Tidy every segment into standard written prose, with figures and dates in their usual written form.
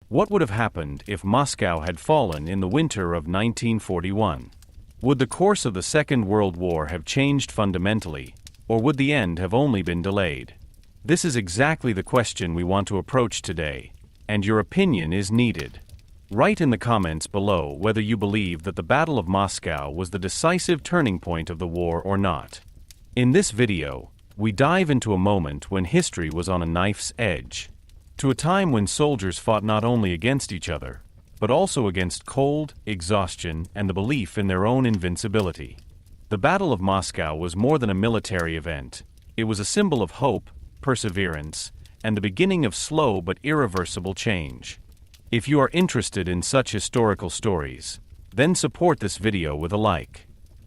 What would have happened if Moscow had fallen in the winter of 1941? Would the course of the Second World War have changed fundamentally, or would the end have only been delayed? This is exactly the question we want to approach today, and your opinion is needed. Write in the comments below whether you believe that the Battle of Moscow was the decisive turning point of the war or not. In this video, we dive into a moment when history was on a knife's edge, to a time when soldiers fought not only against each other, but also against cold, exhaustion, and the belief in their own invincibility. The Battle of Moscow was more than a military event. It was a symbol of hope, perseverance, and the beginning of slow but irreversible change. If you are interested in such historical stories, then support this video with a like.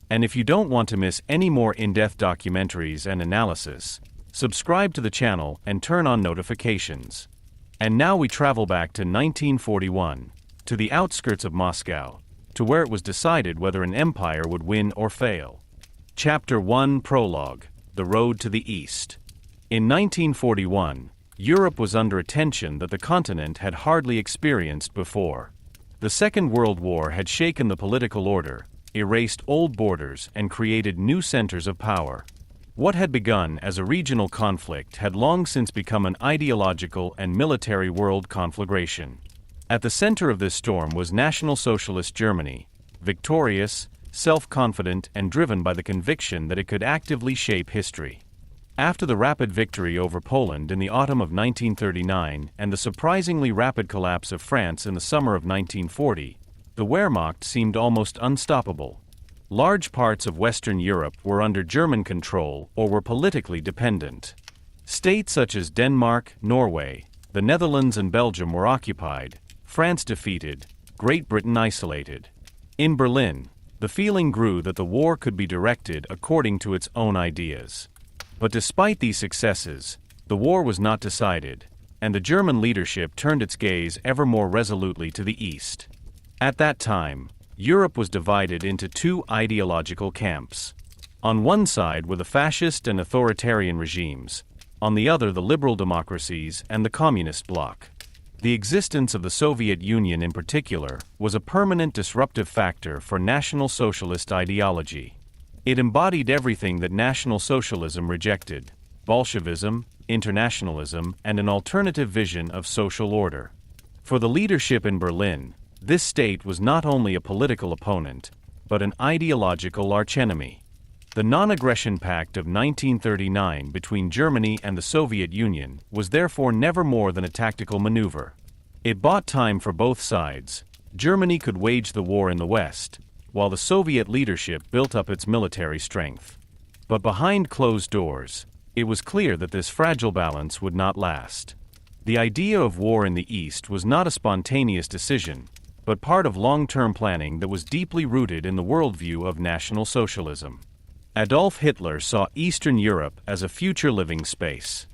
And if you don't want to miss any more in-depth documentaries and analysis, subscribe to the channel and turn on notifications. And now we travel back to 1941, to the outskirts of Moscow, to where it was decided whether an empire would win or fail. Chapter 1 Prologue, The Road to the East. In 1941, Europe was under a tension that the continent had hardly experienced before. The Second World War had shaken the political order, erased old borders, and created new centers of power. What had begun as a regional conflict had long since become an ideological and military world conflagration. At the center of this storm was National Socialist Germany, victorious, self-confident, and driven by the conviction that it could actively shape history. After the rapid victory over Poland in the autumn of 1939 and the surprisingly rapid collapse of France in the summer of 1940, the Wehrmacht seemed almost unstoppable. Large parts of Western Europe were under German control or were politically dependent. States such as Denmark, Norway, the Netherlands, and Belgium were occupied, France defeated, Great Britain isolated. In Berlin, the feeling grew that the war could be directed according to its own ideas. But despite these successes, the war was not decided, and the German leadership turned its gaze ever more resolutely to the east. At that time, Europe was divided into two ideological camps. On one side were the fascist and authoritarian regimes, on the other the liberal democracies and the communist bloc. The existence of the Soviet Union in particular was a permanent disruptive factor for National Socialist ideology. It embodied everything that National Socialism rejected: Bolshevism, internationalism, and an alternative vision of social order. For the leadership in Berlin, this state was not only a political opponent, but an ideological archenemy. The Non-Aggression Pact of 1939 between Germany and the Soviet Union was therefore never more than a tactical maneuver. It bought time for both sides. Germany could wage the war in the West, while the Soviet leadership built up its military strength. But behind closed doors, it was clear that this fragile balance would not last. The idea of war in the East was not a spontaneous decision, but part of long-term planning that was deeply rooted in the worldview of National Socialism. Adolf Hitler saw Eastern Europe as a future living space.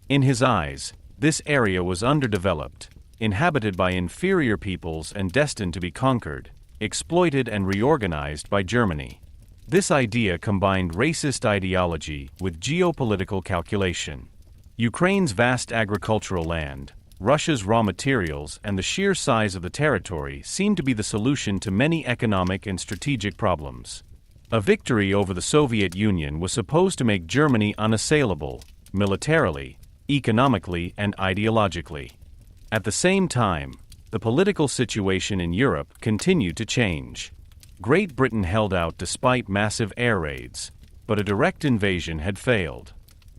In his eyes, this area was underdeveloped, inhabited by inferior peoples and destined to be conquered, exploited, and reorganized by Germany. This idea combined racist ideology with geopolitical calculation. Ukraine's vast agricultural land, Russia's raw materials, and the sheer size of the territory seemed to be the solution to many economic and strategic problems. A victory over the Soviet Union was supposed to make Germany unassailable, militarily, economically, and ideologically. At the same time, the political situation in Europe continued to change. Great Britain held out despite massive air raids, but a direct invasion had failed.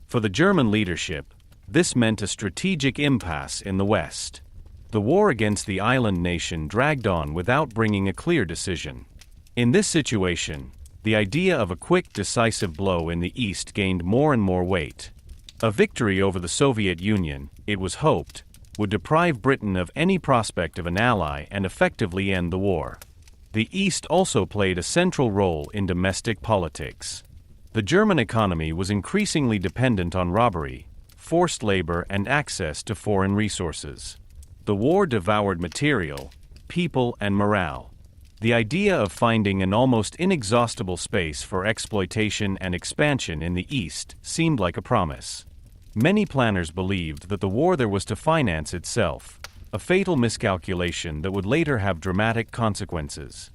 For the German leadership, this meant a strategic impasse in the West. The war against the island nation dragged on without bringing a clear decision. In this situation, the idea of a quick, decisive blow in the East gained more and more weight. A victory over the Soviet Union, it was hoped, would deprive Britain of any prospect of an ally and effectively end the war. The East also played a central role in domestic politics. The German economy was increasingly dependent on robbery, forced labor, and access to foreign resources. The war devoured material, people, and morale. The idea of finding an almost inexhaustible space for exploitation and expansion in the East seemed like a promise. Many planners believed that the war there was to finance itself. a fatal miscalculation that would later have dramatic consequences.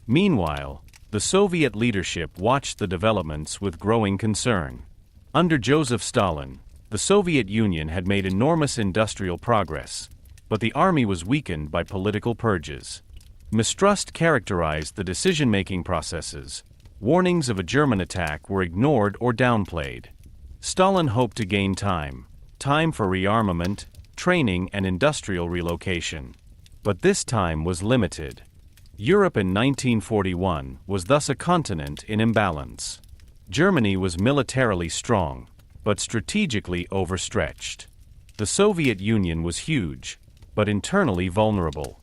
Meanwhile, the Soviet leadership watched the developments with growing concern. Under Joseph Stalin, the Soviet Union had made enormous industrial progress, but the army was weakened by political purges. Mistrust characterized the decision-making processes. Warnings of a German attack were ignored or downplayed. Stalin hoped to gain time for rearmament, training, and industrial relocation. But this time was limited. Europe in 1941 was thus a continent in imbalance. Germany was militarily strong, but strategically overstretched. The Soviet Union was huge, but internally vulnerable.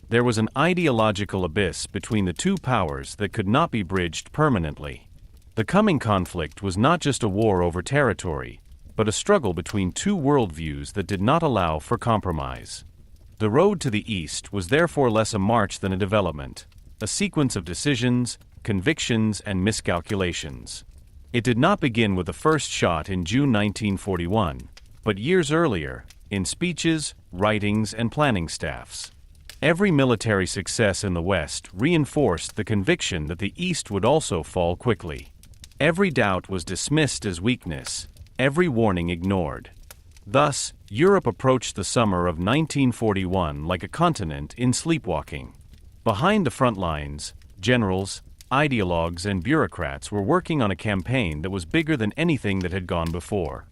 There was an ideological abyss between the two powers that could not be bridged permanently. The coming conflict was not just a war over territory, but a struggle between two worldviews that did not allow for compromise. The road to the east was therefore less a march than a development, a sequence of decisions, convictions, and miscalculations. It did not begin with the first shot in June 1941, but years earlier, in speeches, writings, and planning staffs. Every military success in the West reinforced the conviction that the East would also fall quickly. Every doubt was dismissed as weakness, every warning ignored. Thus, Europe approached the summer of 1941 like a continent in sleepwalking. Behind the front lines, generals, ideologues, and bureaucrats were working on a campaign that was bigger than anything that had gone before.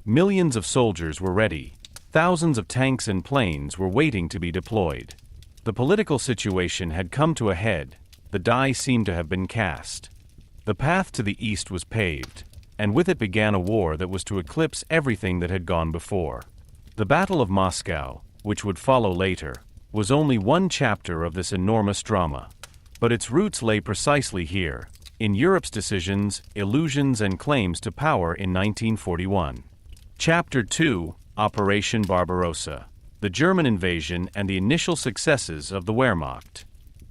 Millions of soldiers were ready. Thousands of tanks and planes were waiting to be deployed. The political situation had come to a head. The die seemed to have been cast. The path to the east was paved, and with it began a war that was to eclipse everything that had gone before. The Battle of Moscow, which would follow later, was only one chapter of this enormous drama. But its roots lay precisely here, in Europe's decisions, illusions, and claims to power in 1941. Chapter 2, Operation Barbarossa. The German invasion and the initial successes of the Wehrmacht.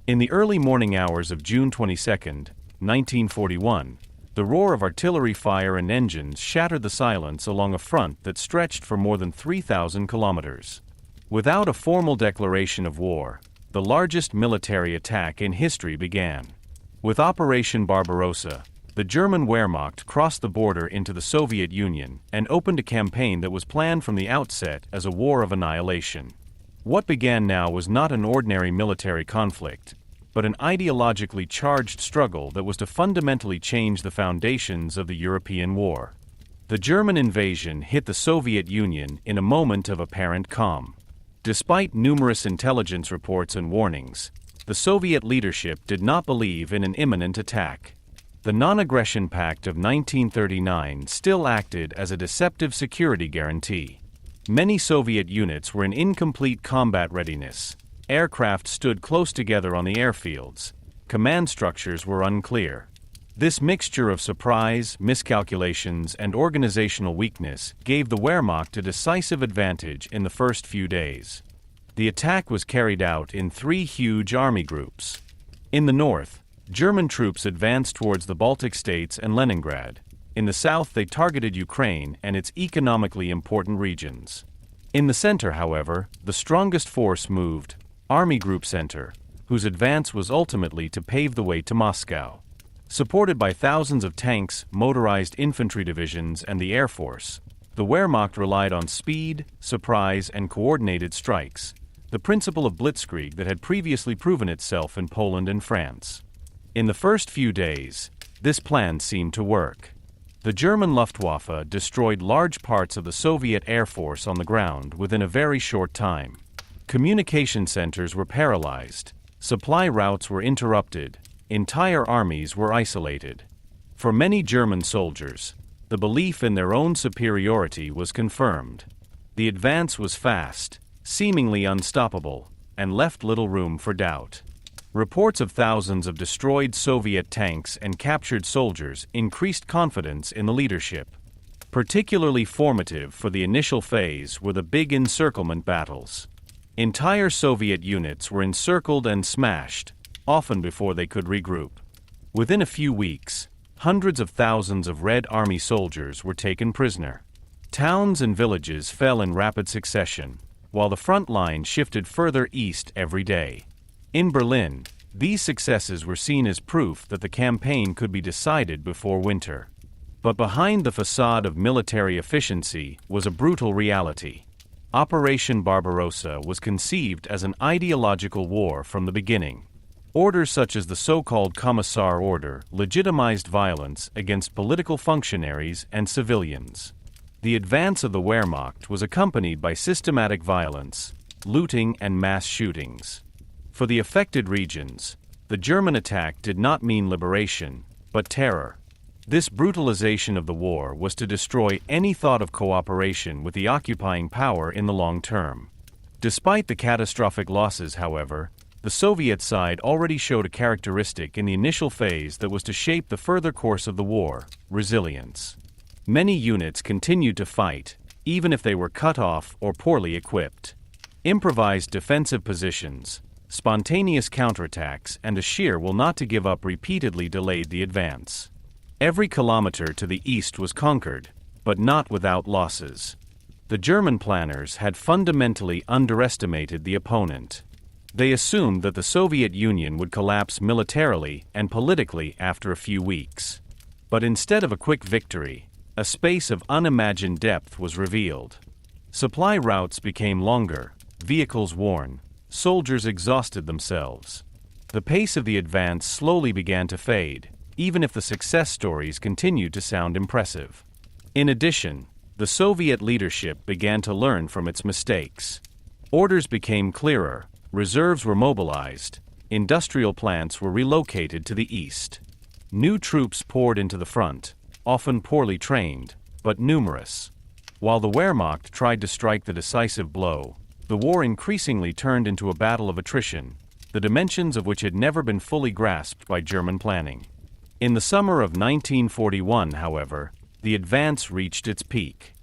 In the early morning hours of June 22, 1941, the roar of artillery fire and engines shattered the silence along a front that stretched for more than 3,000 kilometers. Without a formal declaration of war, the largest military attack in history began. With Operation Barbarossa, the German Wehrmacht crossed the border into the Soviet Union and opened a campaign that was planned from the outset as a war of annihilation. What began now was not an ordinary military conflict, but an ideologically charged struggle that was to fundamentally change the foundations of the European war. The German invasion hit the Soviet Union in a moment of apparent calm. Despite numerous intelligence reports and warnings, the Soviet leadership did not believe in an imminent attack. The Non-Aggression Pact of 1939 still acted as a deceptive security guarantee. Many Soviet units were in incomplete combat readiness. Aircraft stood close together on the airfields. Command structures were unclear. This mixture of surprise, miscalculations, and organizational weakness gave the Wehrmacht a decisive advantage in the first few days. The attack was carried out in three huge army groups. In the north, German troops advanced towards the Baltic states and Leningrad. In the south, they targeted Ukraine and its economically important regions. In the center, however, the strongest force moved, Army Group Center, whose advance was ultimately to pave the way to Moscow. Supported by thousands of tanks, motorized infantry divisions, and the Air Force, the Wehrmacht relied on speed, surprise, and coordinated strikes, the principle of Blitzkrieg that had previously proven itself in Poland and France. In the first few days, this plan seemed to work. The German Luftwaffe destroyed large parts of the Soviet Air Force on the ground within a very short time. Communication centers were paralyzed, supply routes were interrupted, entire armies were isolated. For many German soldiers, the belief in their own superiority was confirmed. The advance was fast, seemingly unstoppable, and left little room for doubt. Reports of thousands of destroyed Soviet tanks and captured soldiers increased confidence in the leadership. Particularly formative for the initial phase were the big encirclement battles. Entire Soviet units were encircled and smashed, often before they could regroup. Within a few weeks, hundreds of thousands of Red Army soldiers were taken prisoner. Towns and villages fell in rapid succession. while the front line shifted further east every day. In Berlin, these successes were seen as proof that the campaign could be decided before winter. But behind the facade of military efficiency was a brutal reality. Operation Barbarossa was conceived as an ideological war from the beginning. Orders such as the so-called Commissar Order legitimized violence against political functionaries and civilians. The advance of the Wehrmacht was accompanied by systematic violence, looting and mass shootings. For the affected regions, the German attack did not mean liberation, but terror. This brutalization of the war was to destroy any thought of cooperation with the occupying power in the long term. Despite the catastrophic losses, however, the Soviet side already showed a characteristic in the initial phase that was to shape the further course of the war: resilience. Many units continued to fight, even if they were cut off or poorly equipped. Improvised defensive positions, spontaneous counterattacks, and a sheer will not to give up repeatedly delayed the advance. Every kilometer to the east was conquered, but not without losses. The German planners had fundamentally underestimated the opponent. They assumed that the Soviet Union would collapse militarily and politically after a few weeks. But instead of a quick victory, a space of unimagined depth was revealed. Supply routes became longer, vehicles worn, soldiers exhausted themselves. The pace of the advance slowly began to fade, even if the success stories continued to sound impressive. In addition, the Soviet leadership began to learn from its mistakes. Orders became clearer, reserves were mobilized, industrial plants were relocated to the east. New troops poured into the front, often poorly trained, but numerous. While the Wehrmacht tried to strike the decisive blow, the war increasingly turned into a battle of attrition, the dimensions of which had never been fully grasped by German planning. In the summer of 1941, however, the advance reached its peak.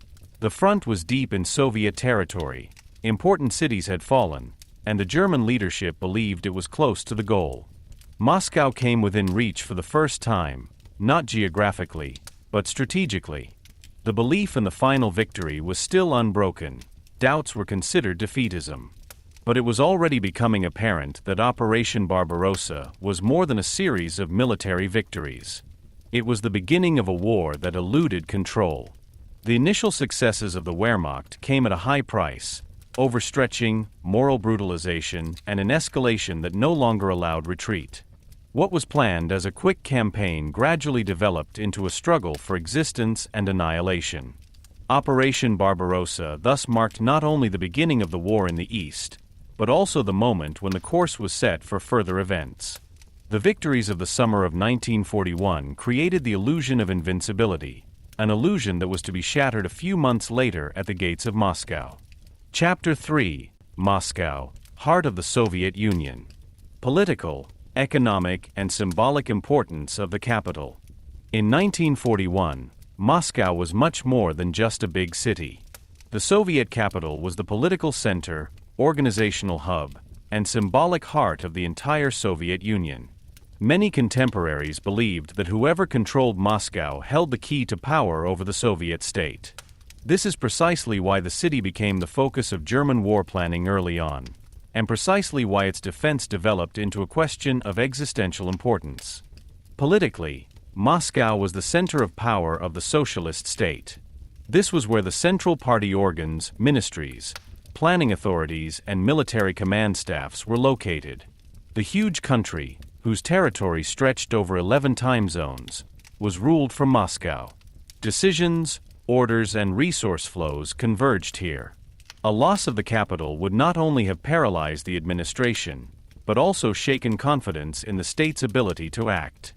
The front was deep in Soviet territory, important cities had fallen, and the German leadership believed it was close to the goal. Moscow came within reach for the first time, not geographically, but strategically. The belief in the final victory was still unbroken. Doubts were considered defeatism. But it was already becoming apparent that Operation Barbarossa was more than a series of military victories. It was the beginning of a war that eluded control. The initial successes of the Wehrmacht came at a high price: overstretching, moral brutalization, and an escalation that no longer allowed retreat. What was planned as a quick campaign gradually developed into a struggle for existence and annihilation. Operation Barbarossa thus marked not only the beginning of the war in the East, but also the moment when the course was set for further events. The victories of the summer of 1941 created the illusion of invincibility, an illusion that was to be shattered a few months later at the gates of Moscow. Chapter 3: Moscow, Heart of the Soviet Union. Political, economic, and symbolic importance of the capital. In 1941, Moscow was much more than just a big city. The Soviet capital was the political center, organizational hub, and symbolic heart of the entire Soviet Union. Many contemporaries believed that whoever controlled Moscow held the key to power over the Soviet state. This is precisely why the city became the focus of German war planning early on, and precisely why its defense developed into a question of existential importance. Politically, Moscow was the center of power of the socialist state. This was where the central party organs, ministries, planning authorities, and military command staffs were located. The huge country, whose territory stretched over 11 time zones, was ruled from Moscow. Decisions, orders, and resource flows converged here. A loss of the capital would not only have paralyzed the administration, but also shaken confidence in the state's ability to act.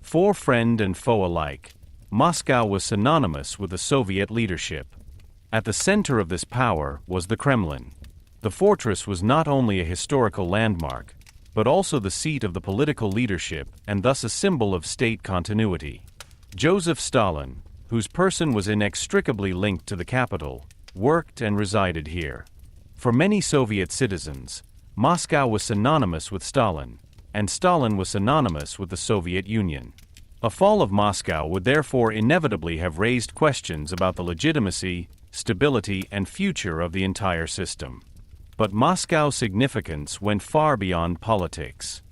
For friend and foe alike, Moscow was synonymous with the Soviet leadership. At the center of this power was the Kremlin. The fortress was not only a historical landmark, but also the seat of the political leadership and thus a symbol of state continuity. Joseph Stalin, whose person was inextricably linked to the capital, worked and resided here. For many Soviet citizens, Moscow was synonymous with Stalin, and Stalin was synonymous with the Soviet Union. A fall of Moscow would therefore inevitably have raised questions about the legitimacy, stability, and future of the entire system. But Moscow's significance went far beyond politics.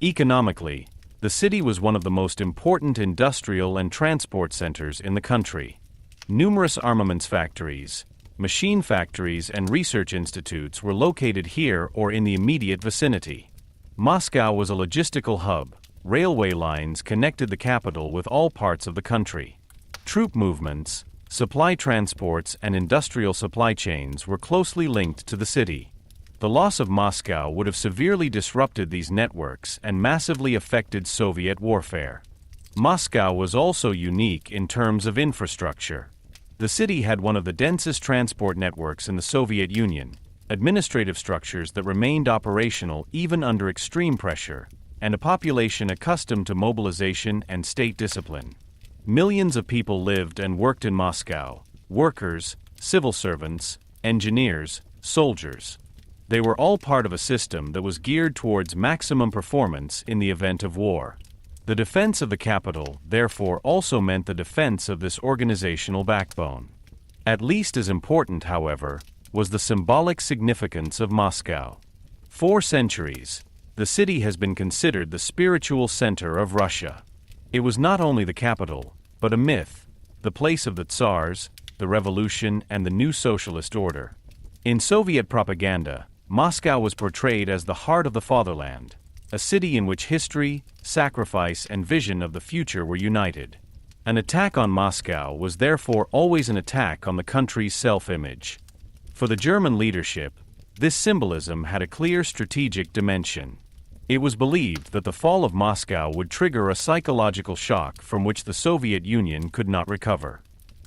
Economically, the city was one of the most important industrial and transport centers in the country. Numerous armaments factories, machine factories, and research institutes were located here or in the immediate vicinity. Moscow was a logistical hub. Railway lines connected the capital with all parts of the country. Troop movements, supply transports, and industrial supply chains were closely linked to the city. The loss of Moscow would have severely disrupted these networks and massively affected Soviet warfare. Moscow was also unique in terms of infrastructure. The city had one of the densest transport networks in the Soviet Union, administrative structures that remained operational even under extreme pressure, and a population accustomed to mobilization and state discipline. Millions of people lived and worked in Moscow: workers, civil servants, engineers, soldiers. They were all part of a system that was geared towards maximum performance in the event of war. The defense of the capital, therefore, also meant the defense of this organizational backbone. At least as important, however, was the symbolic significance of Moscow. For centuries, the city has been considered the spiritual center of Russia. It was not only the capital, but a myth, the place of the Tsars, the revolution, and the new socialist order. In Soviet propaganda, Moscow was portrayed as the heart of the fatherland, a city in which history, sacrifice, and vision of the future were united. An attack on Moscow was therefore always an attack on the country's self-image. For the German leadership, this symbolism had a clear strategic dimension. It was believed that the fall of Moscow would trigger a psychological shock from which the Soviet Union could not recover.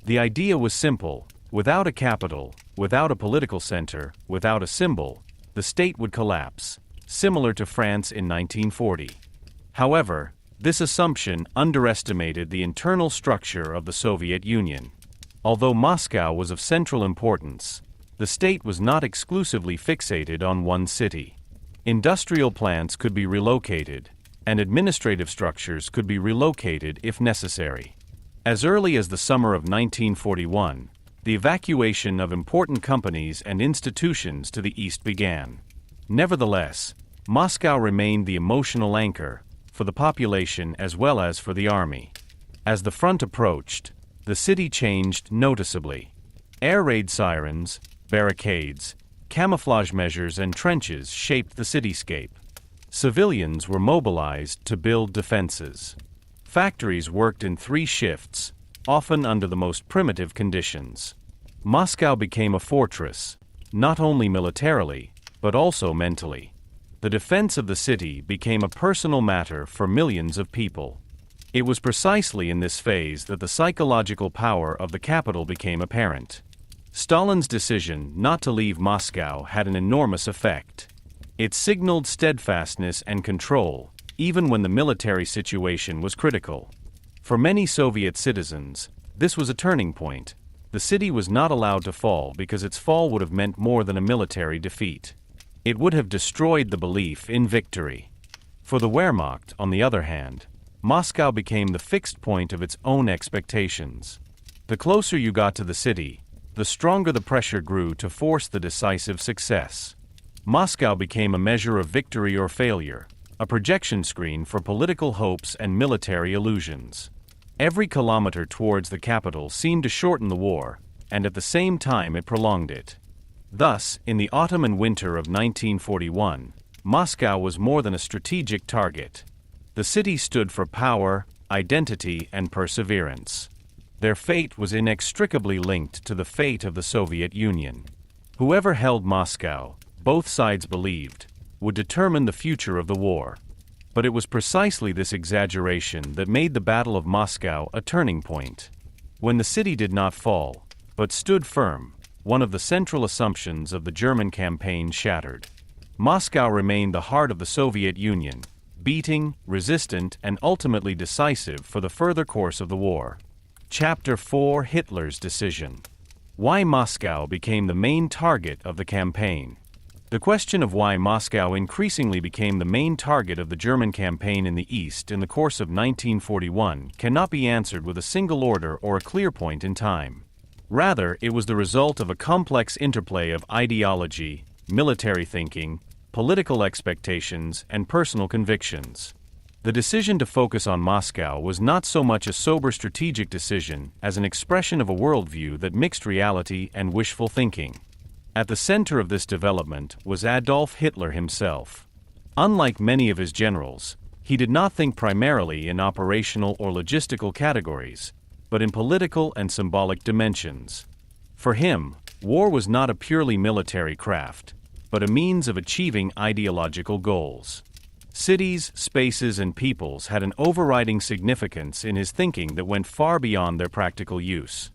The idea was simple: without a capital, without a political center, without a symbol, the state would collapse, similar to France in 1940. However, this assumption underestimated the internal structure of the Soviet Union. Although Moscow was of central importance, the state was not exclusively fixated on one city. Industrial plants could be relocated, and administrative structures could be relocated if necessary. As early as the summer of 1941, the evacuation of important companies and institutions to the east began. Nevertheless, Moscow remained the emotional anchor for the population as well as for the army. As the front approached, the city changed noticeably. Air raid sirens, barricades, camouflage measures, and trenches shaped the cityscape. Civilians were mobilized to build defenses. Factories worked in 3 shifts, often under the most primitive conditions. Moscow became a fortress, not only militarily, but also mentally. The defense of the city became a personal matter for millions of people. It was precisely in this phase that the psychological power of the capital became apparent. Stalin's decision not to leave Moscow had an enormous effect. It signaled steadfastness and control, even when the military situation was critical. For many Soviet citizens, this was a turning point. The city was not allowed to fall because its fall would have meant more than a military defeat. It would have destroyed the belief in victory. For the Wehrmacht, on the other hand, Moscow became the fixed point of its own expectations. The closer you got to the city, the stronger the pressure grew to force the decisive success. Moscow became a measure of victory or failure, a projection screen for political hopes and military illusions. Every kilometer towards the capital seemed to shorten the war, and at the same time it prolonged it. Thus, in the autumn and winter of 1941, Moscow was more than a strategic target. The city stood for power, identity, and perseverance. Their fate was inextricably linked to the fate of the Soviet Union. Whoever held Moscow, both sides believed, would determine the future of the war. But it was precisely this exaggeration that made the Battle of Moscow a turning point. When the city did not fall, but stood firm, one of the central assumptions of the German campaign shattered. Moscow remained the heart of the Soviet Union, beating, resistant, and ultimately decisive for the further course of the war. Chapter 4: Hitler's Decision. Why Moscow became the main target of the campaign. The question of why Moscow increasingly became the main target of the German campaign in the East in the course of 1941 cannot be answered with a single order or a clear point in time. Rather, it was the result of a complex interplay of ideology, military thinking, political expectations, and personal convictions. The decision to focus on Moscow was not so much a sober strategic decision as an expression of a worldview that mixed reality and wishful thinking. At the center of this development was Adolf Hitler himself. Unlike many of his generals, he did not think primarily in operational or logistical categories, but in political and symbolic dimensions. For him, war was not a purely military craft, but a means of achieving ideological goals. Cities, spaces, and peoples had an overriding significance in his thinking that went far beyond their practical use.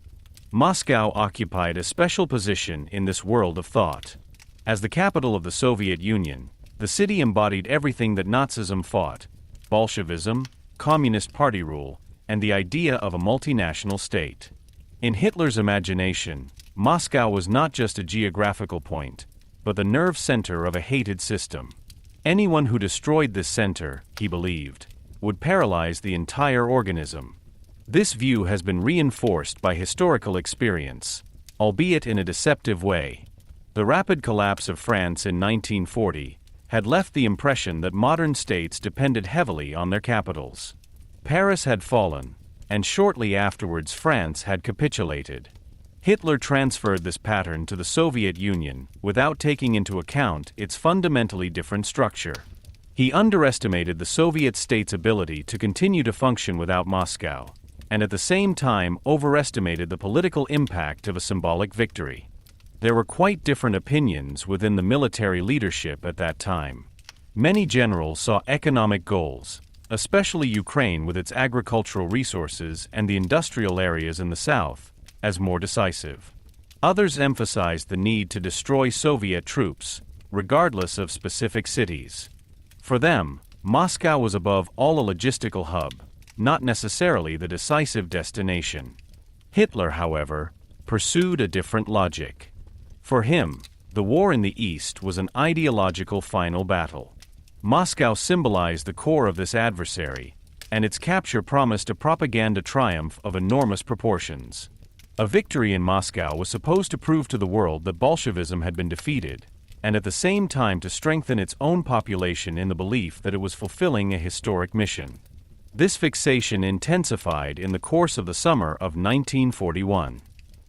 Moscow occupied a special position in this world of thought. As the capital of the Soviet Union, the city embodied everything that Nazism fought: Bolshevism, Communist Party rule, and the idea of a multinational state. In Hitler's imagination, Moscow was not just a geographical point, but the nerve center of a hated system. Anyone who destroyed this center, he believed, would paralyze the entire organism. This view has been reinforced by historical experience, albeit in a deceptive way. The rapid collapse of France in 1940 had left the impression that modern states depended heavily on their capitals. Paris had fallen, and shortly afterwards France had capitulated. Hitler transferred this pattern to the Soviet Union without taking into account its fundamentally different structure. He underestimated the Soviet state's ability to continue to function without Moscow, and at the same time overestimated the political impact of a symbolic victory. There were quite different opinions within the military leadership at that time. Many generals saw economic goals, especially Ukraine with its agricultural resources and the industrial areas in the south, as more decisive. Others emphasized the need to destroy Soviet troops, regardless of specific cities. For them, Moscow was above all a logistical hub, not necessarily the decisive destination. Hitler, however, pursued a different logic. For him, the war in the East was an ideological final battle. Moscow symbolized the core of this adversary, and its capture promised a propaganda triumph of enormous proportions. A victory in Moscow was supposed to prove to the world that Bolshevism had been defeated, and at the same time to strengthen its own population in the belief that it was fulfilling a historic mission. This fixation intensified in the course of the summer of 1941.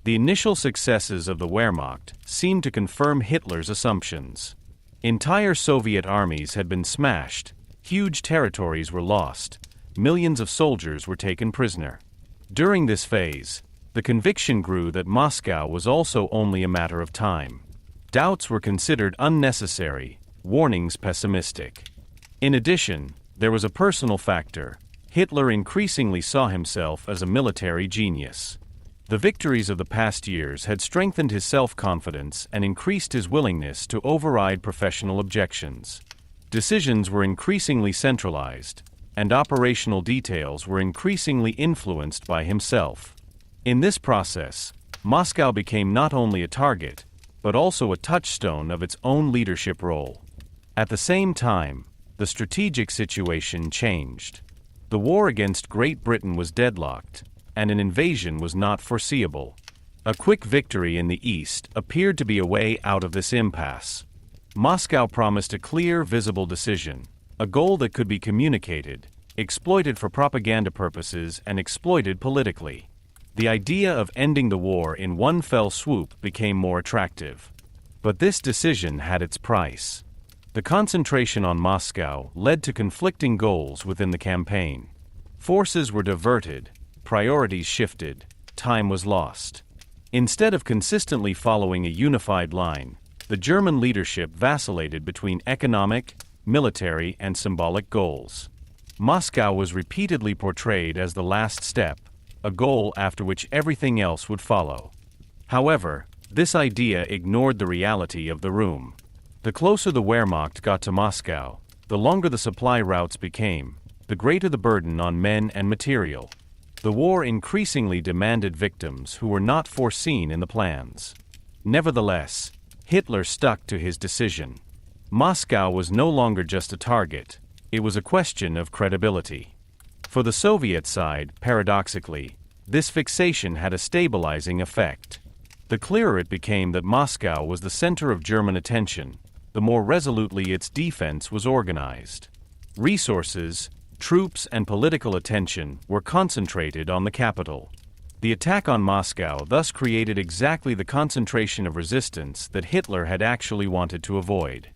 The initial successes of the Wehrmacht seemed to confirm Hitler's assumptions. Entire Soviet armies had been smashed, huge territories were lost, millions of soldiers were taken prisoner. During this phase, the conviction grew that Moscow was also only a matter of time. Doubts were considered unnecessary, warnings pessimistic. In addition, there was a personal factor. Hitler increasingly saw himself as a military genius. The victories of the past years had strengthened his self-confidence and increased his willingness to override professional objections. Decisions were increasingly centralized, and operational details were increasingly influenced by himself. In this process, Moscow became not only a target, but also a touchstone of its own leadership role. At the same time, the strategic situation changed. The war against Great Britain was deadlocked, and an invasion was not foreseeable. A quick victory in the East appeared to be a way out of this impasse. Moscow promised a clear, visible decision, a goal that could be communicated, exploited for propaganda purposes, and exploited politically. The idea of ending the war in one fell swoop became more attractive. But this decision had its price. The concentration on Moscow led to conflicting goals within the campaign. Forces were diverted, priorities shifted, time was lost. Instead of consistently following a unified line, the German leadership vacillated between economic, military, and symbolic goals. Moscow was repeatedly portrayed as the last step, a goal after which everything else would follow. However, this idea ignored the reality of the room. The closer the Wehrmacht got to Moscow, the longer the supply routes became, the greater the burden on men and material. The war increasingly demanded victims who were not foreseen in the plans. Nevertheless, Hitler stuck to his decision. Moscow was no longer just a target, it was a question of credibility. For the Soviet side, paradoxically, this fixation had a stabilizing effect. The clearer it became that Moscow was the center of German attention, the more resolutely its defense was organized. Resources, troops, and political attention were concentrated on the capital. The attack on Moscow thus created exactly the concentration of resistance that Hitler had actually wanted to avoid.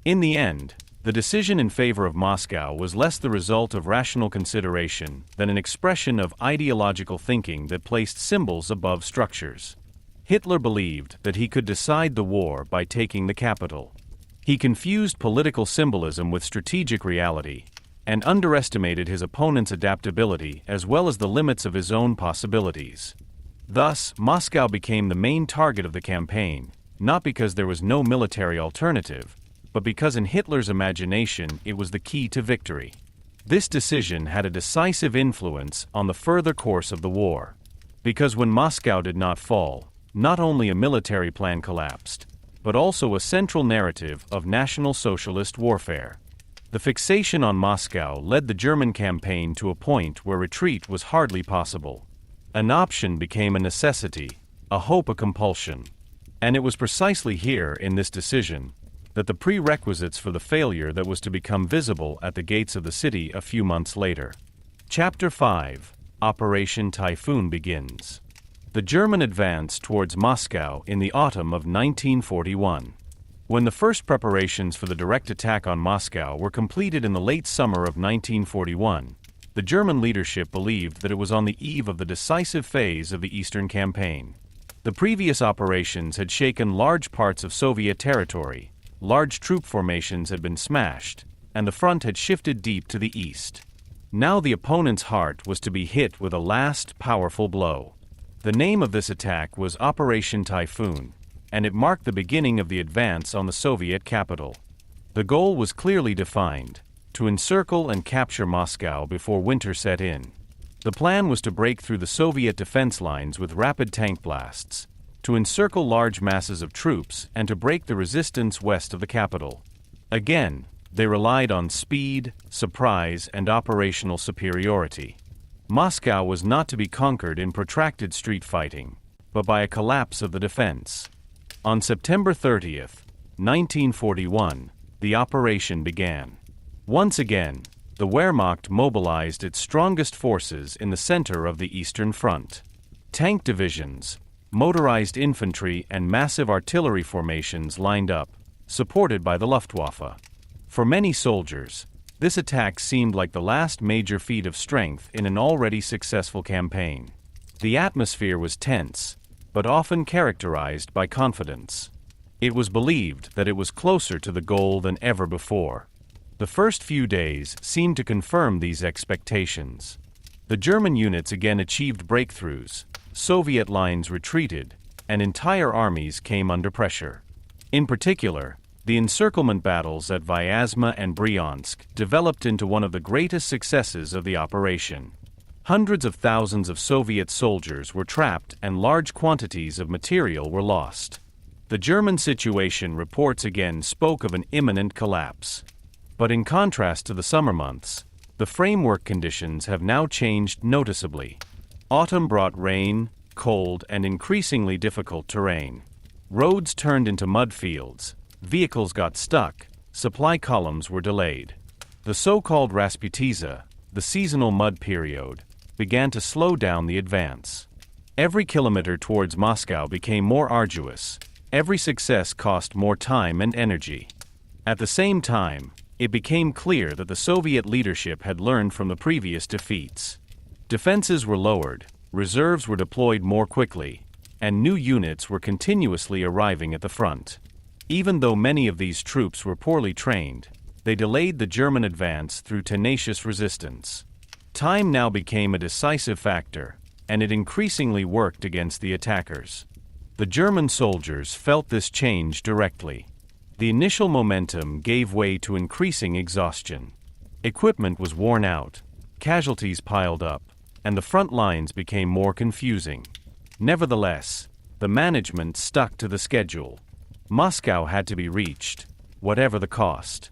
In the end, the decision in favor of Moscow was less the result of rational consideration than an expression of ideological thinking that placed symbols above structures. Hitler believed that he could decide the war by taking the capital. He confused political symbolism with strategic reality, and underestimated his opponent's adaptability as well as the limits of his own possibilities. Thus, Moscow became the main target of the campaign, not because there was no military alternative, but because in Hitler's imagination it was the key to victory. This decision had a decisive influence on the further course of the war. Because when Moscow did not fall, not only a military plan collapsed, but also a central narrative of National Socialist warfare. The fixation on Moscow led the German campaign to a point where retreat was hardly possible. An option became a necessity, a hope a compulsion. And it was precisely here, in this decision, that the prerequisites for the failure that was to become visible at the gates of the city a few months later. Chapter 5: Operation Typhoon begins. The German advance towards Moscow in the autumn of 1941. When the first preparations for the direct attack on Moscow were completed in the late summer of 1941, the German leadership believed that it was on the eve of the decisive phase of the Eastern Campaign. The previous operations had shaken large parts of Soviet territory, large troop formations had been smashed, and the front had shifted deep to the east. Now the opponent's heart was to be hit with a last, powerful blow. The name of this attack was Operation Typhoon, and it marked the beginning of the advance on the Soviet capital. The goal was clearly defined: to encircle and capture Moscow before winter set in. The plan was to break through the Soviet defense lines with rapid tank blasts, to encircle large masses of troops, and to break the resistance west of the capital. Again, they relied on speed, surprise, and operational superiority. Moscow was not to be conquered in protracted street fighting, but by a collapse of the defense. On September 30th, 1941, the operation began. Once again, the Wehrmacht mobilized its strongest forces in the center of the Eastern Front. Tank divisions, motorized infantry, and massive artillery formations lined up, supported by the Luftwaffe. For many soldiers, this attack seemed like the last major feat of strength in an already successful campaign. The atmosphere was tense, but often characterized by confidence. It was believed that it was closer to the goal than ever before. The first few days seemed to confirm these expectations. The German units again achieved breakthroughs, Soviet lines retreated, and entire armies came under pressure. In particular, the encirclement battles at Vyazma and Bryansk developed into one of the greatest successes of the operation. Hundreds of thousands of Soviet soldiers were trapped and large quantities of material were lost. The German situation reports again spoke of an imminent collapse. But in contrast to the summer months, the framework conditions have now changed noticeably. Autumn brought rain, cold, and increasingly difficult terrain. Roads turned into mud fields, vehicles got stuck, supply columns were delayed. The so-called Rasputitsa, the seasonal mud period, began to slow down the advance. Every kilometer towards Moscow became more arduous. Every success cost more time and energy. At the same time, it became clear that the Soviet leadership had learned from the previous defeats. Defenses were lowered, reserves were deployed more quickly, and new units were continuously arriving at the front. Even though many of these troops were poorly trained, they delayed the German advance through tenacious resistance. Time now became a decisive factor, and it increasingly worked against the attackers. The German soldiers felt this change directly. The initial momentum gave way to increasing exhaustion. Equipment was worn out, casualties piled up, and the front lines became more confusing. Nevertheless, the management stuck to the schedule. Moscow had to be reached, whatever the cost.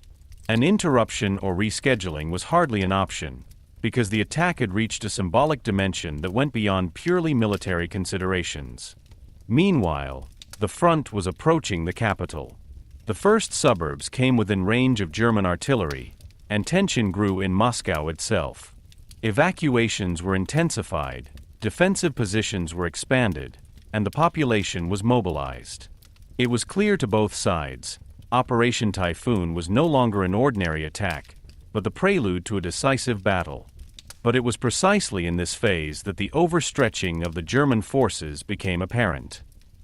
An interruption or rescheduling was hardly an option, because the attack had reached a symbolic dimension that went beyond purely military considerations. Meanwhile, the front was approaching the capital. The first suburbs came within range of German artillery, and tension grew in Moscow itself. Evacuations were intensified, defensive positions were expanded, and the population was mobilized. It was clear to both sides, Operation Typhoon was no longer an ordinary attack, but the prelude to a decisive battle. But it was precisely in this phase that the overstretching of the German forces became apparent.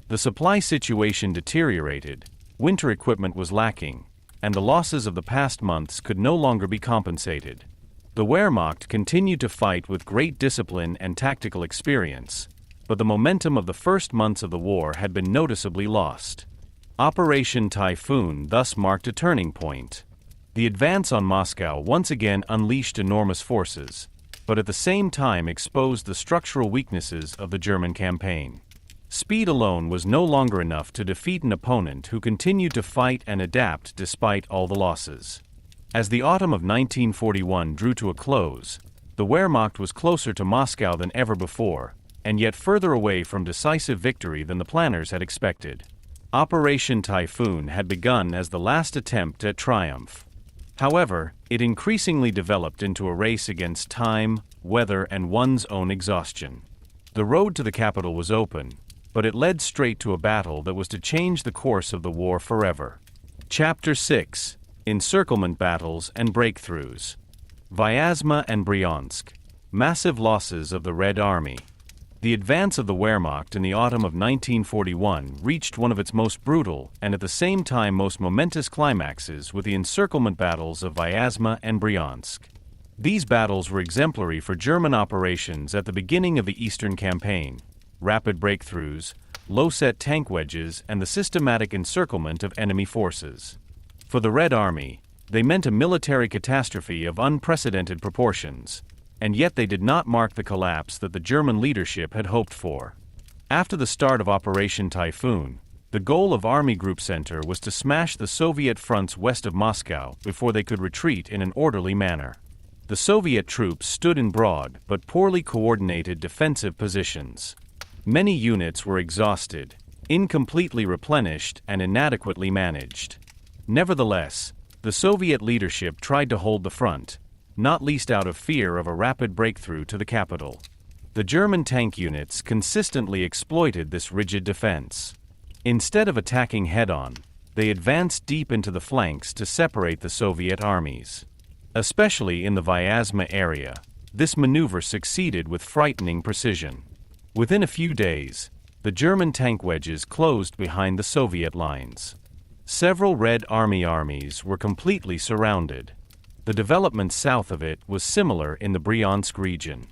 The supply situation deteriorated, winter equipment was lacking, and the losses of the past months could no longer be compensated. The Wehrmacht continued to fight with great discipline and tactical experience, but the momentum of the first months of the war had been noticeably lost. Operation Typhoon thus marked a turning point. The advance on Moscow once again unleashed enormous forces, but at the same time exposed the structural weaknesses of the German campaign. Speed alone was no longer enough to defeat an opponent who continued to fight and adapt despite all the losses. As the autumn of 1941 drew to a close, the Wehrmacht was closer to Moscow than ever before, and yet further away from decisive victory than the planners had expected. Operation Typhoon had begun as the last attempt at triumph. However, it increasingly developed into a race against time, weather, and one's own exhaustion. The road to the capital was open, but it led straight to a battle that was to change the course of the war forever. Chapter 6: Encirclement Battles and Breakthroughs. Vyazma and Bryansk. Massive losses of the Red Army. The advance of the Wehrmacht in the autumn of 1941 reached one of its most brutal and at the same time most momentous climaxes with the encirclement battles of Vyazma and Bryansk. These battles were exemplary for German operations at the beginning of the Eastern Campaign: rapid breakthroughs, low-set tank wedges, and the systematic encirclement of enemy forces. For the Red Army, they meant a military catastrophe of unprecedented proportions, and yet they did not mark the collapse that the German leadership had hoped for. After the start of Operation Typhoon, the goal of Army Group Center was to smash the Soviet fronts west of Moscow before they could retreat in an orderly manner. The Soviet troops stood in broad but poorly coordinated defensive positions. Many units were exhausted, incompletely replenished, and inadequately managed. Nevertheless, the Soviet leadership tried to hold the front, not least out of fear of a rapid breakthrough to the capital. The German tank units consistently exploited this rigid defense. Instead of attacking head-on, they advanced deep into the flanks to separate the Soviet armies. Especially in the Vyazma area, this maneuver succeeded with frightening precision. Within a few days, the German tank wedges closed behind the Soviet lines. Several Red Army armies were completely surrounded. The development south of it was similar in the Bryansk region.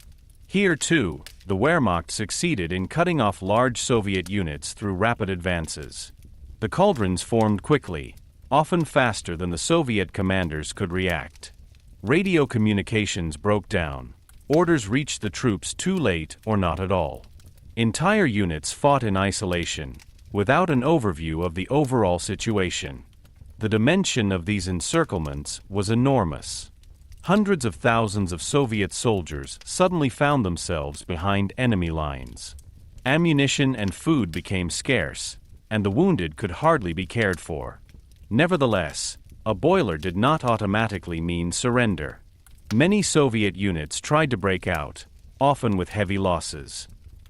Here, too, the Wehrmacht succeeded in cutting off large Soviet units through rapid advances. The cauldrons formed quickly, often faster than the Soviet commanders could react. Radio communications broke down. Orders reached the troops too late or not at all. Entire units fought in isolation, without an overview of the overall situation. The dimension of these encirclements was enormous. Hundreds of thousands of Soviet soldiers suddenly found themselves behind enemy lines. Ammunition and food became scarce, and the wounded could hardly be cared for. Nevertheless, a boiler did not automatically mean surrender. Many Soviet units tried to break out, often with heavy losses.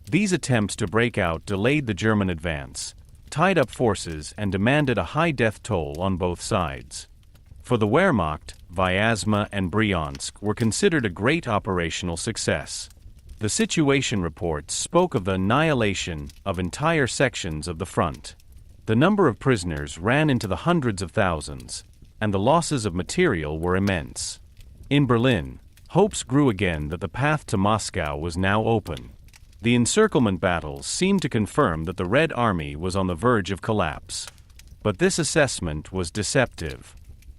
These attempts to break out delayed the German advance, tied up forces, and demanded a high death toll on both sides. For the Wehrmacht, Vyazma and Bryansk were considered a great operational success. The situation reports spoke of the annihilation of entire sections of the front. The number of prisoners ran into the hundreds of thousands, and the losses of material were immense. In Berlin, hopes grew again that the path to Moscow was now open. The encirclement battles seemed to confirm that the Red Army was on the verge of collapse. But this assessment was deceptive.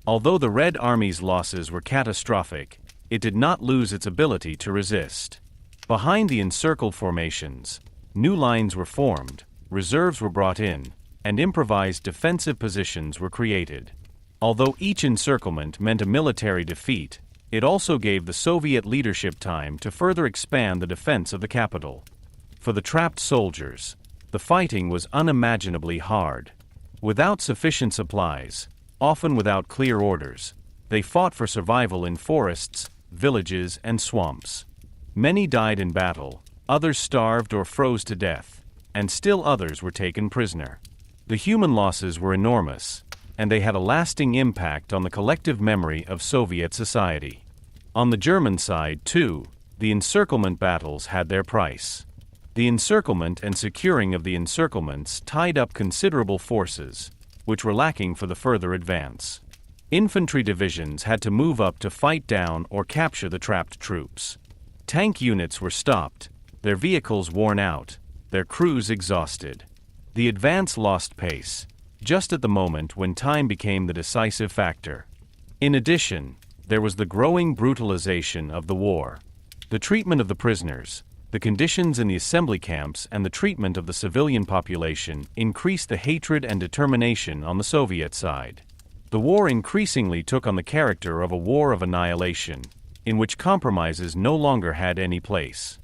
Although the Red Army's losses were catastrophic, it did not lose its ability to resist. Behind the encircled formations, new lines were formed, reserves were brought in, and improvised defensive positions were created. Although each encirclement meant a military defeat, it also gave the Soviet leadership time to further expand the defense of the capital. For the trapped soldiers, The fighting was unimaginably hard. Without sufficient supplies, often without clear orders, they fought for survival in forests, villages, and swamps. Many died in battle, others starved or froze to death, and still others were taken prisoner. The human losses were enormous, and they had a lasting impact on the collective memory of Soviet society. On the German side, too, the encirclement battles had their price. The encirclement and securing of the encirclements tied up considerable forces, which were lacking for the further advance. Infantry divisions had to move up to fight down or capture the trapped troops. Tank units were stopped, their vehicles worn out, their crews exhausted. The advance lost pace, just at the moment when time became the decisive factor. In addition, there was the growing brutalization of the war. The treatment of the prisoners, the conditions in the assembly camps, and the treatment of the civilian population increased the hatred and determination on the Soviet side. The war increasingly took on the character of a war of annihilation, in which compromises no longer had any place.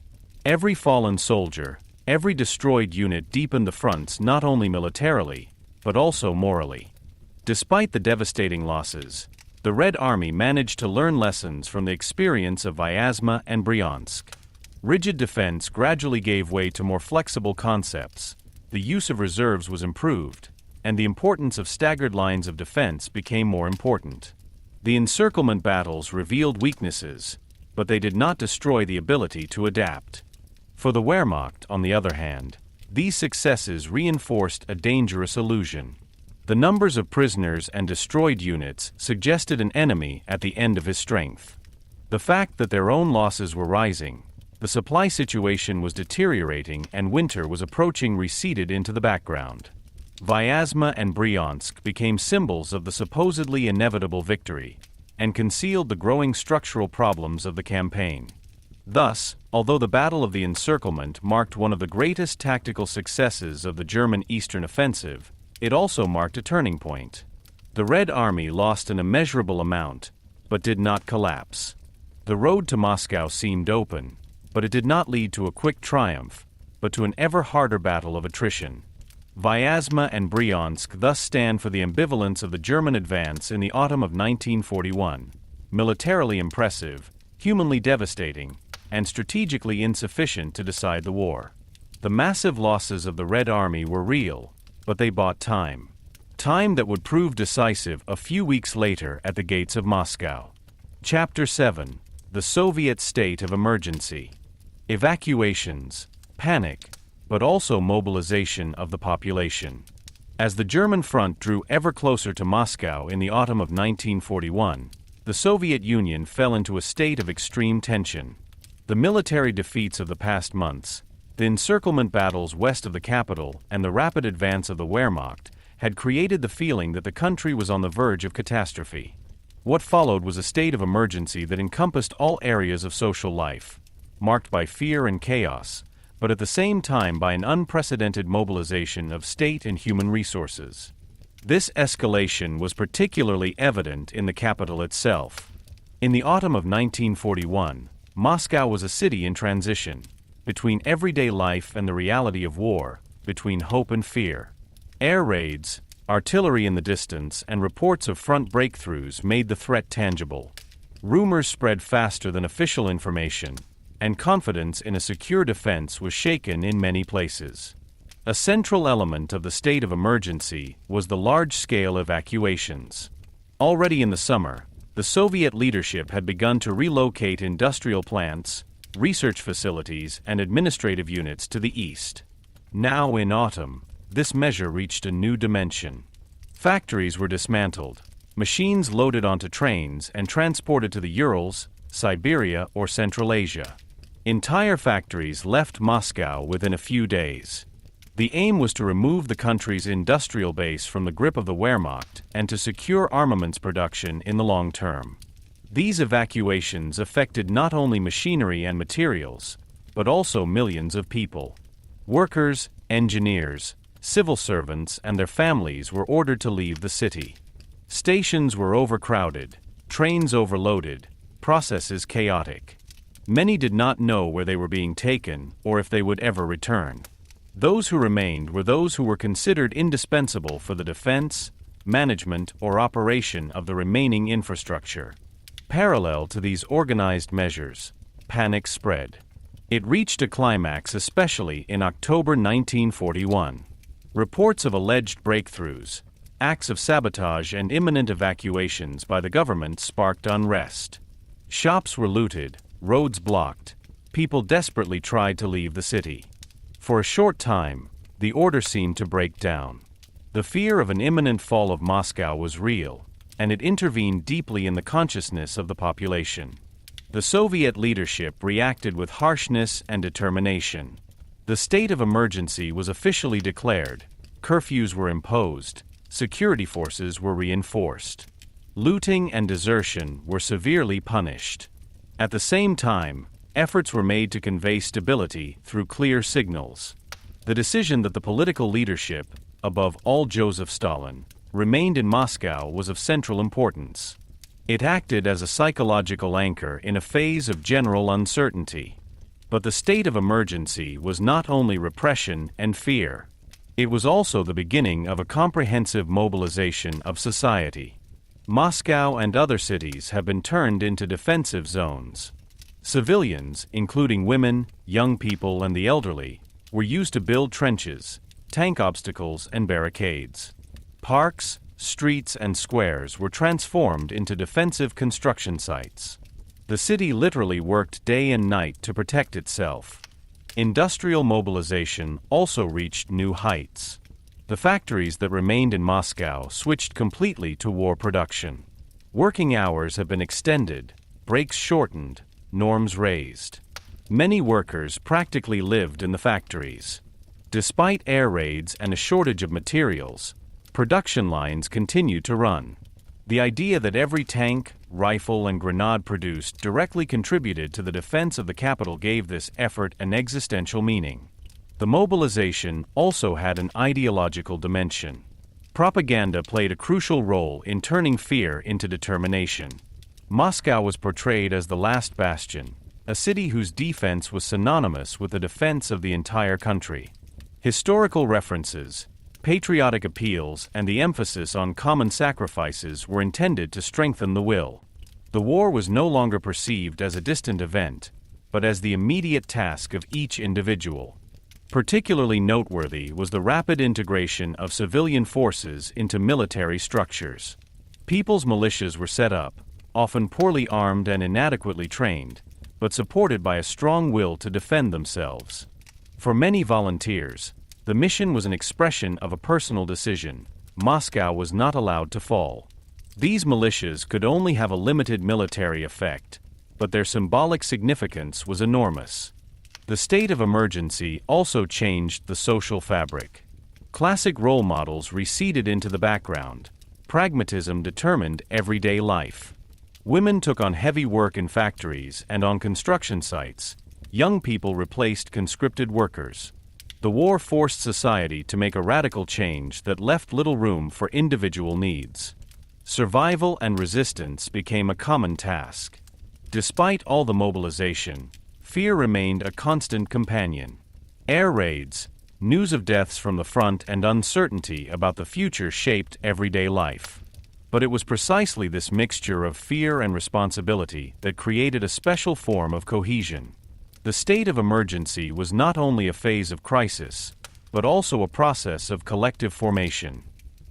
Every fallen soldier, every destroyed unit deepened the fronts not only militarily, but also morally. Despite the devastating losses, the Red Army managed to learn lessons from the experience of Vyazma and Bryansk. Rigid defense gradually gave way to more flexible concepts, the use of reserves was improved, and the importance of staggered lines of defense became more important. The encirclement battles revealed weaknesses, but they did not destroy the ability to adapt. For the Wehrmacht, on the other hand, these successes reinforced a dangerous illusion. The numbers of prisoners and destroyed units suggested an enemy at the end of his strength. The fact that their own losses were rising, the supply situation was deteriorating, and winter was approaching receded into the background. Vyazma and Bryansk became symbols of the supposedly inevitable victory, and concealed the growing structural problems of the campaign. Thus, although the Battle of the Encirclement marked one of the greatest tactical successes of the German Eastern Offensive, it also marked a turning point. The Red Army lost an immeasurable amount, but did not collapse. The road to Moscow seemed open, but it did not lead to a quick triumph, but to an ever harder battle of attrition. Vyazma and Bryansk thus stand for the ambivalence of the German advance in the autumn of 1941, militarily impressive, humanly devastating, and strategically insufficient to decide the war. The massive losses of the Red Army were real, but they bought time. Time that would prove decisive a few weeks later at the gates of Moscow. Chapter 7: The Soviet State of Emergency. Evacuations, panic, but also mobilization of the population. As the German front drew ever closer to Moscow in the autumn of 1941, the Soviet Union fell into a state of extreme tension. The military defeats of the past months, the encirclement battles west of the capital, and the rapid advance of the Wehrmacht had created the feeling that the country was on the verge of catastrophe. What followed was a state of emergency that encompassed all areas of social life, marked by fear and chaos, but at the same time by an unprecedented mobilization of state and human resources. This escalation was particularly evident in the capital itself. In the autumn of 1941, Moscow was a city in transition, between everyday life and the reality of war, between hope and fear. Air raids, artillery in the distance, and reports of front breakthroughs made the threat tangible. Rumors spread faster than official information, and confidence in a secure defense was shaken in many places. A central element of the state of emergency was the large-scale evacuations. Already in the summer, the Soviet leadership had begun to relocate industrial plants, research facilities, and administrative units to the east. Now in autumn, this measure reached a new dimension. Factories were dismantled, machines loaded onto trains and transported to the Urals, Siberia, or Central Asia. Entire factories left Moscow within a few days. The aim was to remove the country's industrial base from the grip of the Wehrmacht and to secure armaments production in the long term. These evacuations affected not only machinery and materials, but also millions of people. Workers, engineers, civil servants, and their families were ordered to leave the city. Stations were overcrowded, trains overloaded, processes chaotic. Many did not know where they were being taken or if they would ever return. Those who remained were those who were considered indispensable for the defense, management, or operation of the remaining infrastructure. Parallel to these organized measures, panic spread. It reached a climax especially in October 1941. Reports of alleged breakthroughs, acts of sabotage, and imminent evacuations by the government sparked unrest. Shops were looted, roads blocked, people desperately tried to leave the city. For a short time, the order seemed to break down. The fear of an imminent fall of Moscow was real, and it intervened deeply in the consciousness of the population. The Soviet leadership reacted with harshness and determination. The state of emergency was officially declared, curfews were imposed, security forces were reinforced. Looting and desertion were severely punished. At the same time, efforts were made to convey stability through clear signals. The decision that the political leadership, above all Joseph Stalin, remained in Moscow was of central importance. It acted as a psychological anchor in a phase of general uncertainty. But the state of emergency was not only repression and fear. It was also the beginning of a comprehensive mobilization of society. Moscow and other cities have been turned into defensive zones. Civilians, including women, young people, and the elderly, were used to build trenches, tank obstacles, and barricades. Parks, streets, and squares were transformed into defensive construction sites. The city literally worked day and night to protect itself. Industrial mobilization also reached new heights. The factories that remained in Moscow switched completely to war production. Working hours have been extended, breaks shortened, norms raised. Many workers practically lived in the factories. Despite air raids and a shortage of materials, production lines continued to run. The idea that every tank, rifle, and grenade produced directly contributed to the defense of the capital gave this effort an existential meaning. The mobilization also had an ideological dimension. Propaganda played a crucial role in turning fear into determination. Moscow was portrayed as the last bastion, a city whose defense was synonymous with the defense of the entire country. Historical references, patriotic appeals, and the emphasis on common sacrifices were intended to strengthen the will. The war was no longer perceived as a distant event, but as the immediate task of each individual. Particularly noteworthy was the rapid integration of civilian forces into military structures. People's militias were set up, often poorly armed and inadequately trained, but supported by a strong will to defend themselves. For many volunteers, the mission was an expression of a personal decision. Moscow was not allowed to fall. These militias could only have a limited military effect, but their symbolic significance was enormous. The state of emergency also changed the social fabric. Classic role models receded into the background. Pragmatism determined everyday life. Women took on heavy work in factories and on construction sites. Young people replaced conscripted workers. The war forced society to make a radical change that left little room for individual needs. Survival and resistance became a common task. Despite all the mobilization, fear remained a constant companion. Air raids, news of deaths from the front, and uncertainty about the future shaped everyday life. But it was precisely this mixture of fear and responsibility that created a special form of cohesion. The state of emergency was not only a phase of crisis, but also a process of collective formation.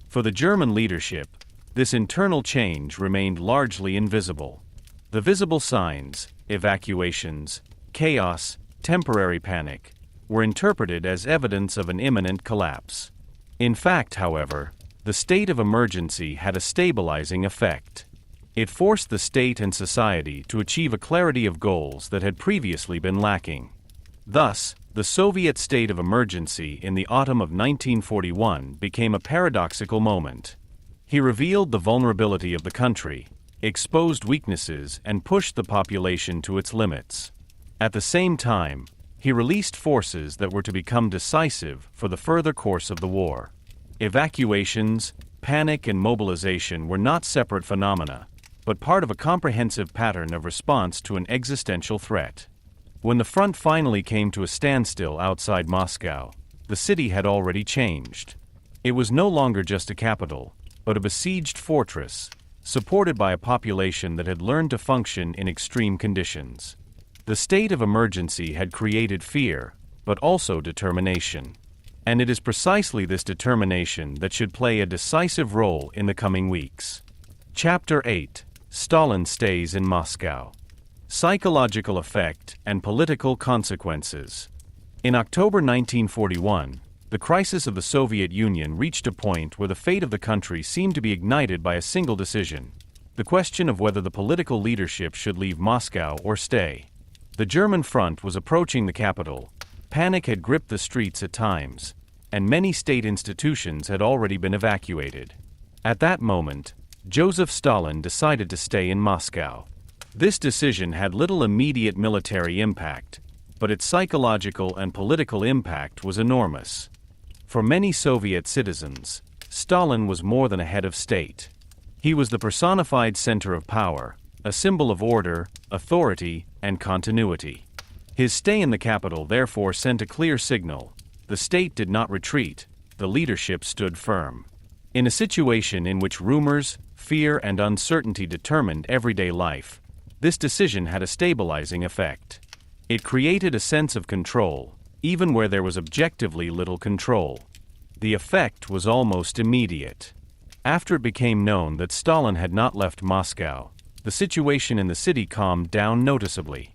For the German leadership, this internal change remained largely invisible. The visible signs, evacuations, chaos, temporary panic, were interpreted as evidence of an imminent collapse. In fact, however, the state of emergency had a stabilizing effect. It forced the state and society to achieve a clarity of goals that had previously been lacking. Thus, the Soviet state of emergency in the autumn of 1941 became a paradoxical moment. He revealed the vulnerability of the country, exposed weaknesses, and pushed the population to its limits. At the same time, he released forces that were to become decisive for the further course of the war. Evacuations, panic, and mobilization were not separate phenomena, but part of a comprehensive pattern of response to an existential threat. When the front finally came to a standstill outside Moscow, the city had already changed. It was no longer just a capital, but a besieged fortress, supported by a population that had learned to function in extreme conditions. The state of emergency had created fear, but also determination. And it is precisely this determination that should play a decisive role in the coming weeks. Chapter 8: Stalin Stays in Moscow. Psychological Effect and Political Consequences. In October 1941, the crisis of the Soviet Union reached a point where the fate of the country seemed to be ignited by a single decision: the question of whether the political leadership should leave Moscow or stay. The German front was approaching the capital, panic had gripped the streets at times, and many state institutions had already been evacuated. At that moment, Joseph Stalin decided to stay in Moscow. This decision had little immediate military impact, but its psychological and political impact was enormous. For many Soviet citizens, Stalin was more than a head of state. He was the personified center of power, a symbol of order, authority, and continuity. His stay in the capital therefore sent a clear signal: the state did not retreat, the leadership stood firm. In a situation in which rumors, fear, and uncertainty determined everyday life, this decision had a stabilizing effect. It created a sense of control, even where there was objectively little control. The effect was almost immediate. After it became known that Stalin had not left Moscow, the situation in the city calmed down noticeably.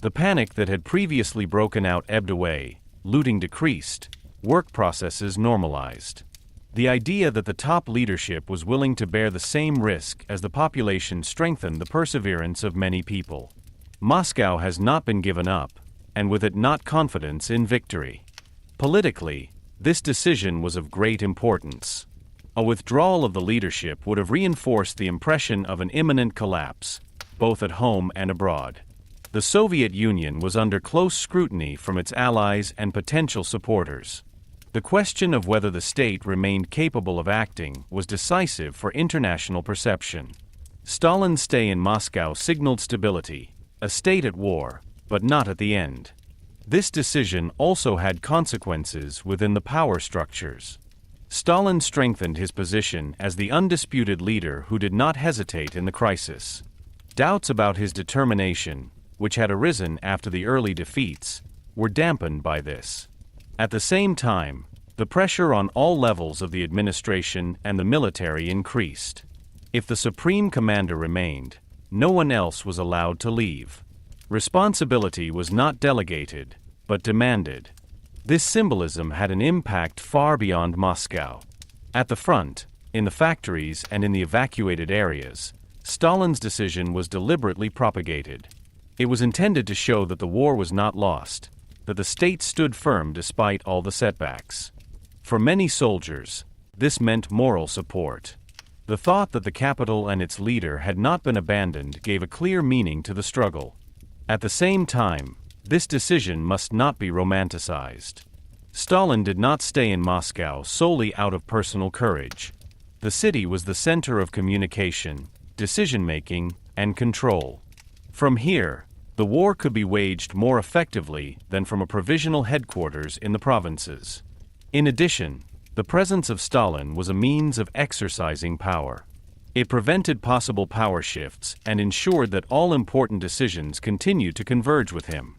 The panic that had previously broken out ebbed away, looting decreased, work processes normalized. The idea that the top leadership was willing to bear the same risk as the population strengthened the perseverance of many people. Moscow has not been given up, and with it not confidence in victory. Politically, this decision was of great importance. A withdrawal of the leadership would have reinforced the impression of an imminent collapse, both at home and abroad. The Soviet Union was under close scrutiny from its allies and potential supporters. The question of whether the state remained capable of acting was decisive for international perception. Stalin's stay in Moscow signaled stability, a state at war, but not at the end. This decision also had consequences within the power structures. Stalin strengthened his position as the undisputed leader who did not hesitate in the crisis. Doubts about his determination, which had arisen after the early defeats, were dampened by this. At the same time, the pressure on all levels of the administration and the military increased. If the supreme commander remained, no one else was allowed to leave. Responsibility was not delegated, but demanded. This symbolism had an impact far beyond Moscow. At the front, in the factories and in the evacuated areas, Stalin's decision was deliberately propagated. It was intended to show that the war was not lost, that the state stood firm despite all the setbacks. For many soldiers, this meant moral support. The thought that the capital and its leader had not been abandoned gave a clear meaning to the struggle. At the same time, this decision must not be romanticized. Stalin did not stay in Moscow solely out of personal courage. The city was the center of communication, decision-making, and control. From here, the war could be waged more effectively than from a provisional headquarters in the provinces. In addition, the presence of Stalin was a means of exercising power. It prevented possible power shifts and ensured that all important decisions continued to converge with him.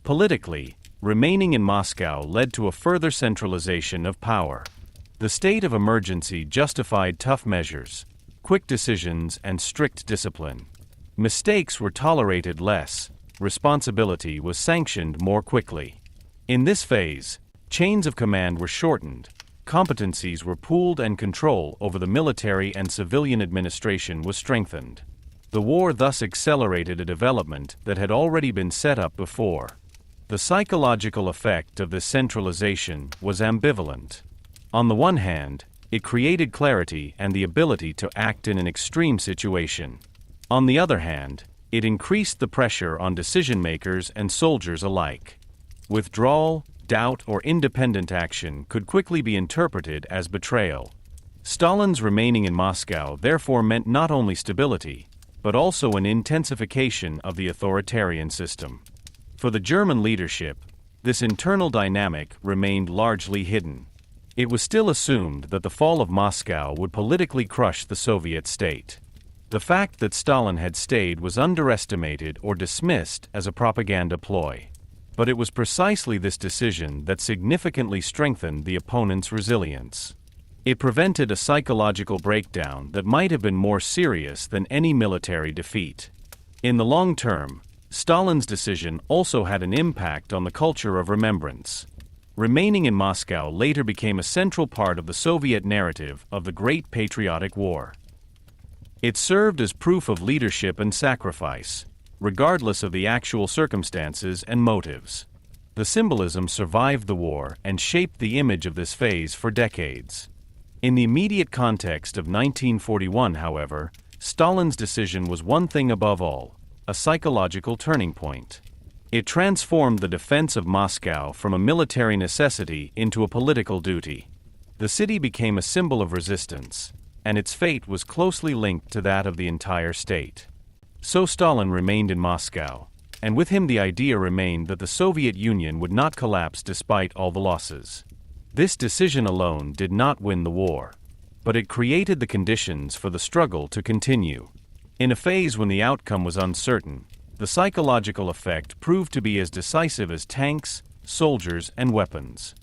Politically, remaining in Moscow led to a further centralization of power. The state of emergency justified tough measures, quick decisions, and strict discipline. Mistakes were tolerated less, responsibility was sanctioned more quickly. In this phase, chains of command were shortened, competencies were pooled, and control over the military and civilian administration was strengthened. The war thus accelerated a development that had already been set up before. The psychological effect of this centralization was ambivalent. On the one hand, it created clarity and the ability to act in an extreme situation. On the other hand, it increased the pressure on decision-makers and soldiers alike. Withdrawal, doubt, or independent action could quickly be interpreted as betrayal. Stalin's remaining in Moscow therefore meant not only stability, but also an intensification of the authoritarian system. For the German leadership, this internal dynamic remained largely hidden. It was still assumed that the fall of Moscow would politically crush the Soviet state. The fact that Stalin had stayed was underestimated or dismissed as a propaganda ploy. But it was precisely this decision that significantly strengthened the opponent's resilience. It prevented a psychological breakdown that might have been more serious than any military defeat. In the long term, Stalin's decision also had an impact on the culture of remembrance. Remaining in Moscow later became a central part of the Soviet narrative of the Great Patriotic War. It served as proof of leadership and sacrifice, regardless of the actual circumstances and motives. The symbolism survived the war and shaped the image of this phase for decades. In the immediate context of 1941, however, Stalin's decision was one thing above all: a psychological turning point. It transformed the defense of Moscow from a military necessity into a political duty. The city became a symbol of resistance, and its fate was closely linked to that of the entire state. So Stalin remained in Moscow, and with him the idea remained that the Soviet Union would not collapse despite all the losses. This decision alone did not win the war, but it created the conditions for the struggle to continue. In a phase when the outcome was uncertain, the psychological effect proved to be as decisive as tanks, soldiers, and weapons.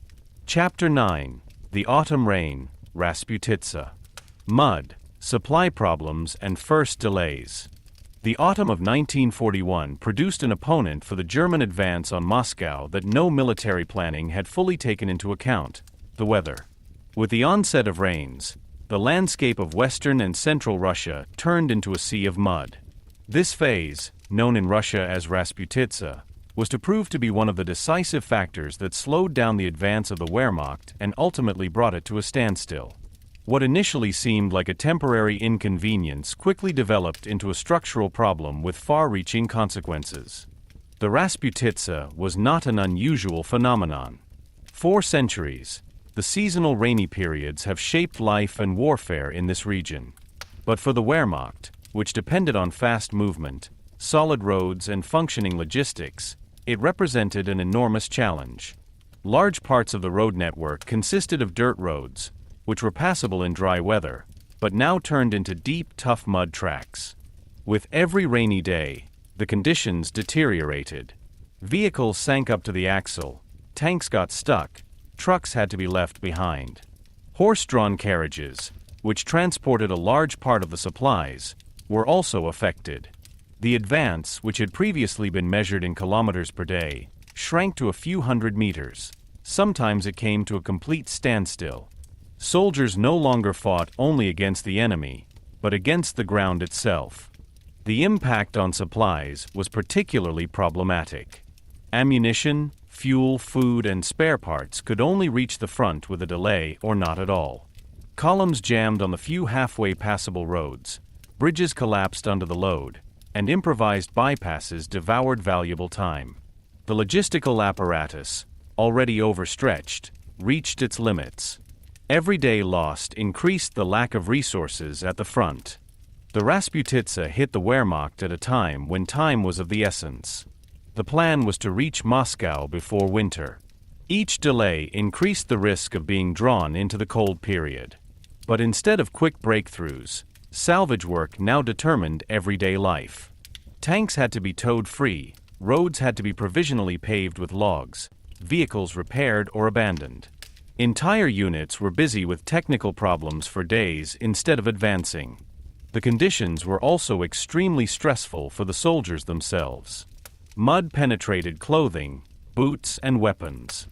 Chapter 9: The Autumn Rain, Rasputitsa. Mud, supply problems, and first delays. The autumn of 1941 produced an opponent for the German advance on Moscow that no military planning had fully taken into account: the weather. With the onset of rains, the landscape of western and central Russia turned into a sea of mud. This phase, known in Russia as Rasputitsa, was to prove to be one of the decisive factors that slowed down the advance of the Wehrmacht and ultimately brought it to a standstill. What initially seemed like a temporary inconvenience quickly developed into a structural problem with far-reaching consequences. The Rasputitsa was not an unusual phenomenon. For centuries, the seasonal rainy periods have shaped life and warfare in this region. But for the Wehrmacht, which depended on fast movement, solid roads, and functioning logistics, it represented an enormous challenge. Large parts of the road network consisted of dirt roads, which were passable in dry weather, but now turned into deep, tough mud tracks. With every rainy day, the conditions deteriorated. Vehicles sank up to the axle, tanks got stuck, trucks had to be left behind. Horse-drawn carriages, which transported a large part of the supplies, were also affected. The advance, which had previously been measured in kilometers per day, shrank to a few hundred meters. Sometimes it came to a complete standstill. Soldiers no longer fought only against the enemy, but against the ground itself. The impact on supplies was particularly problematic. Ammunition, fuel, food, and spare parts could only reach the front with a delay or not at all. Columns jammed on the few halfway passable roads, bridges collapsed under the load, and improvised bypasses devoured valuable time. The logistical apparatus, already overstretched, reached its limits. Every day lost increased the lack of resources at the front. The Rasputitsa hit the Wehrmacht at a time when time was of the essence. The plan was to reach Moscow before winter. Each delay increased the risk of being drawn into the cold period. But instead of quick breakthroughs, salvage work now determined everyday life. Tanks had to be towed free, roads had to be provisionally paved with logs, vehicles repaired or abandoned. Entire units were busy with technical problems for days instead of advancing. The conditions were also extremely stressful for the soldiers themselves. Mud penetrated clothing, boots, and weapons.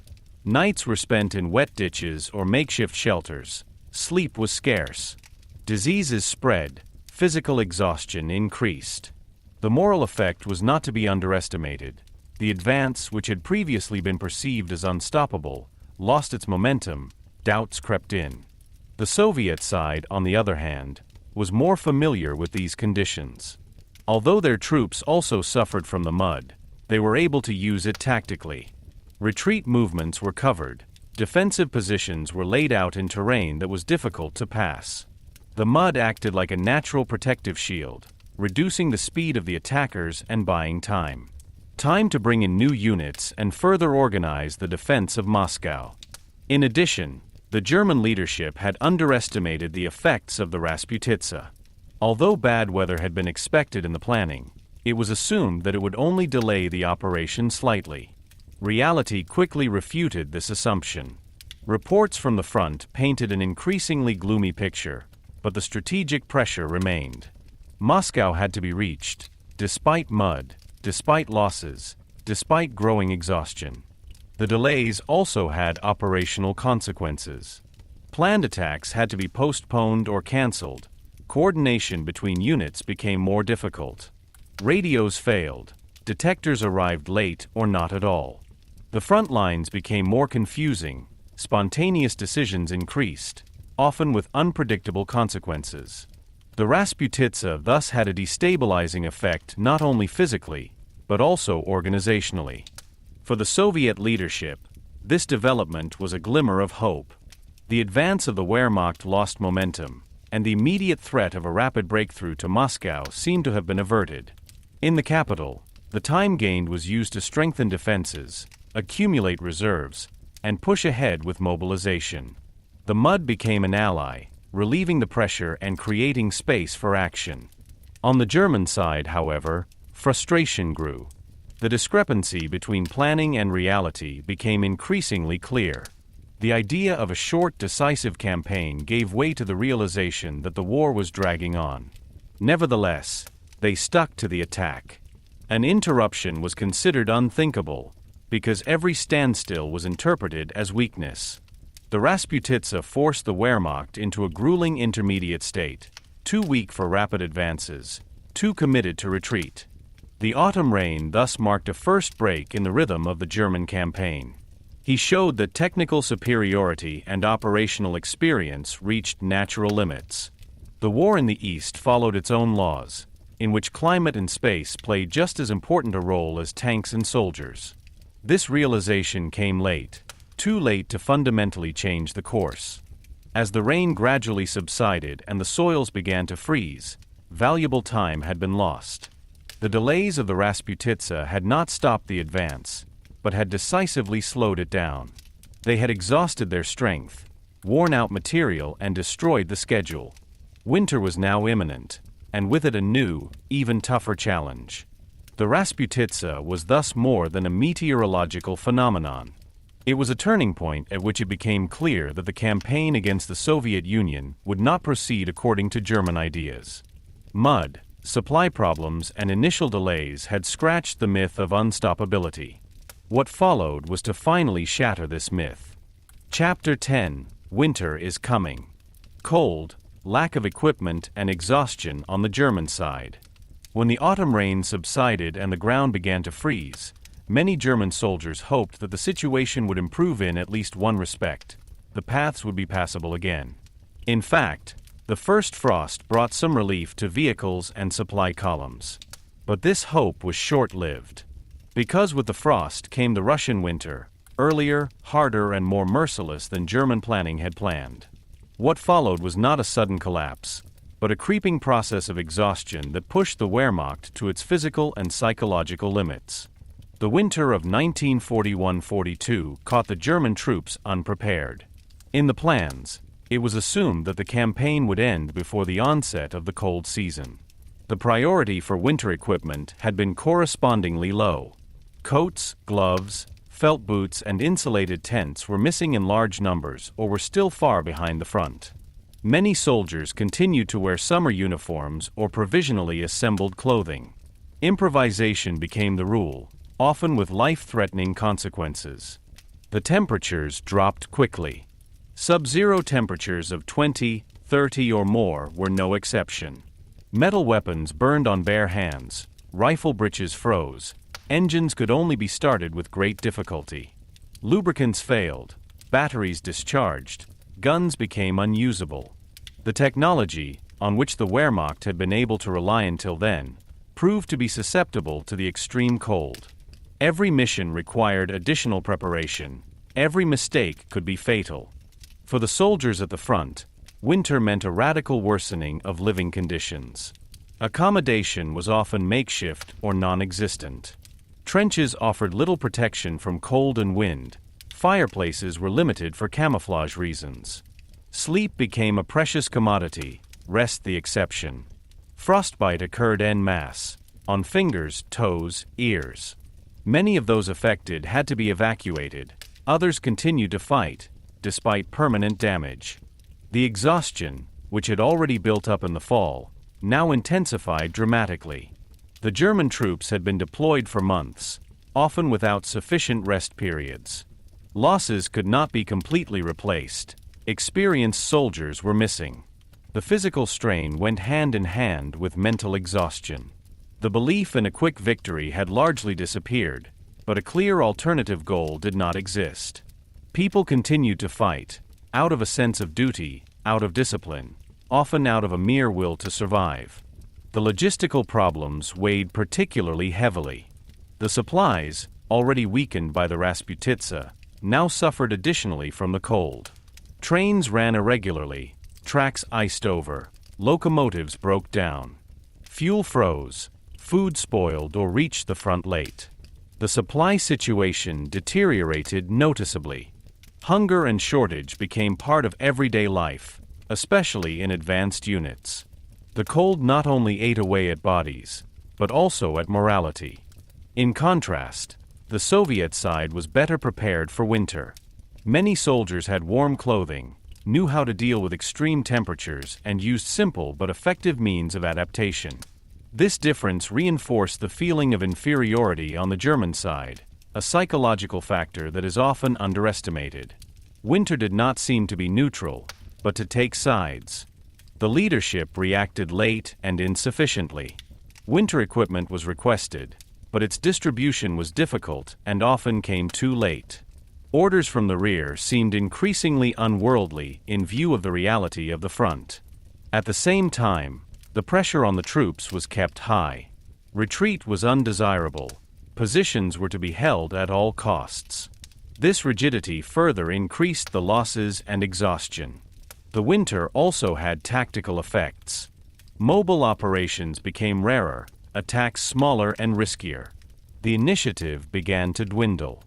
Nights were spent in wet ditches or makeshift shelters. Sleep was scarce. Diseases spread. Physical exhaustion increased. The moral effect was not to be underestimated. The advance, which had previously been perceived as unstoppable, lost its momentum. Doubts crept in. The Soviet side, on the other hand, was more familiar with these conditions. Although their troops also suffered from the mud, they were able to use it tactically. Retreat movements were covered. Defensive positions were laid out in terrain that was difficult to pass. The mud acted like a natural protective shield, reducing the speed of the attackers and buying time. Time to bring in new units and further organize the defense of Moscow. In addition, the German leadership had underestimated the effects of the Rasputitsa. Although bad weather had been expected in the planning, it was assumed that it would only delay the operation slightly. Reality quickly refuted this assumption. Reports from the front painted an increasingly gloomy picture, but the strategic pressure remained. Moscow had to be reached, despite mud, despite losses, despite growing exhaustion. The delays also had operational consequences. Planned attacks had to be postponed or cancelled. Coordination between units became more difficult. Radios failed. Detectors arrived late or not at all. The front lines became more confusing. Spontaneous decisions increased, often with unpredictable consequences. The Rasputitsa thus had a destabilizing effect not only physically, but also organizationally. For the Soviet leadership, this development was a glimmer of hope. The advance of the Wehrmacht lost momentum, and the immediate threat of a rapid breakthrough to Moscow seemed to have been averted. In the capital, the time gained was used to strengthen defenses, accumulate reserves, and push ahead with mobilization. The mud became an ally, relieving the pressure and creating space for action. On the German side, however, frustration grew. The discrepancy between planning and reality became increasingly clear. The idea of a short, decisive campaign gave way to the realization that the war was dragging on. Nevertheless, they stuck to the attack. An interruption was considered unthinkable, because every standstill was interpreted as weakness. The Rasputitsa forced the Wehrmacht into a grueling intermediate state, too weak for rapid advances, too committed to retreat. The autumn rain thus marked a first break in the rhythm of the German campaign. He showed that technical superiority and operational experience reached natural limits. The war in the East followed its own laws, in which climate and space played just as important a role as tanks and soldiers. This realization came late, too late to fundamentally change the course. As the rain gradually subsided and the soils began to freeze, valuable time had been lost. The delays of the Rasputitsa had not stopped the advance, but had decisively slowed it down. They had exhausted their strength, worn out material, and destroyed the schedule. Winter was now imminent, and with it a new, even tougher challenge. The Rasputitsa was thus more than a meteorological phenomenon. It was a turning point at which it became clear that the campaign against the Soviet Union would not proceed according to German ideas. Mud, supply problems, and initial delays had scratched the myth of unstoppability. What followed was to finally shatter this myth. Chapter 10: Winter is coming. Cold, lack of equipment, and exhaustion on the German side. When the autumn rain subsided and the ground began to freeze, many German soldiers hoped that the situation would improve in at least one respect: the paths would be passable again. In fact, the first frost brought some relief to vehicles and supply columns. But this hope was short-lived. Because with the frost came the Russian winter, earlier, harder, and more merciless than German planning had planned. What followed was not a sudden collapse, but a creeping process of exhaustion that pushed the Wehrmacht to its physical and psychological limits. The winter of 1941-42 caught the German troops unprepared. In the plans, it was assumed that the campaign would end before the onset of the cold season. The priority for winter equipment had been correspondingly low. Coats, gloves, felt boots, and insulated tents were missing in large numbers or were still far behind the front. Many soldiers continued to wear summer uniforms or provisionally assembled clothing. Improvisation became the rule, often with life-threatening consequences. The temperatures dropped quickly. Sub-zero temperatures of 20, 30 or more were no exception. Metal weapons burned on bare hands, rifle breeches froze, engines could only be started with great difficulty. Lubricants failed, batteries discharged, guns became unusable. The technology, on which the Wehrmacht had been able to rely until then, proved to be susceptible to the extreme cold. Every mission required additional preparation. Every mistake could be fatal. For the soldiers at the front, winter meant a radical worsening of living conditions. Accommodation was often makeshift or non-existent. Trenches offered little protection from cold and wind. Fireplaces were limited for camouflage reasons. Sleep became a precious commodity, rest the exception. Frostbite occurred en masse, on fingers, toes, ears. Many of those affected had to be evacuated. Others continued to fight, despite permanent damage. The exhaustion, which had already built up in the fall, now intensified dramatically. The German troops had been deployed for months, often without sufficient rest periods. Losses could not be completely replaced. Experienced soldiers were missing. The physical strain went hand in hand with mental exhaustion. The belief in a quick victory had largely disappeared, but a clear alternative goal did not exist. People continued to fight, out of a sense of duty, out of discipline, often out of a mere will to survive. The logistical problems weighed particularly heavily. The supplies, already weakened by the Rasputitsa, now suffered additionally from the cold. Trains ran irregularly, tracks iced over, locomotives broke down. Fuel froze, food spoiled or reached the front late. The supply situation deteriorated noticeably. Hunger and shortage became part of everyday life, especially in advanced units. The cold not only ate away at bodies, but also at morality. In contrast, the Soviet side was better prepared for winter. Many soldiers had warm clothing, knew how to deal with extreme temperatures, and used simple but effective means of adaptation. This difference reinforced the feeling of inferiority on the German side, a psychological factor that is often underestimated. Winter did not seem to be neutral, but to take sides. The leadership reacted late and insufficiently. Winter equipment was requested, but its distribution was difficult and often came too late. Orders from the rear seemed increasingly unworldly in view of the reality of the front. At the same time, the pressure on the troops was kept high. Retreat was undesirable. Positions were to be held at all costs. This rigidity further increased the losses and exhaustion. The winter also had tactical effects. Mobile operations became rarer, attacks smaller and riskier. The initiative began to dwindle.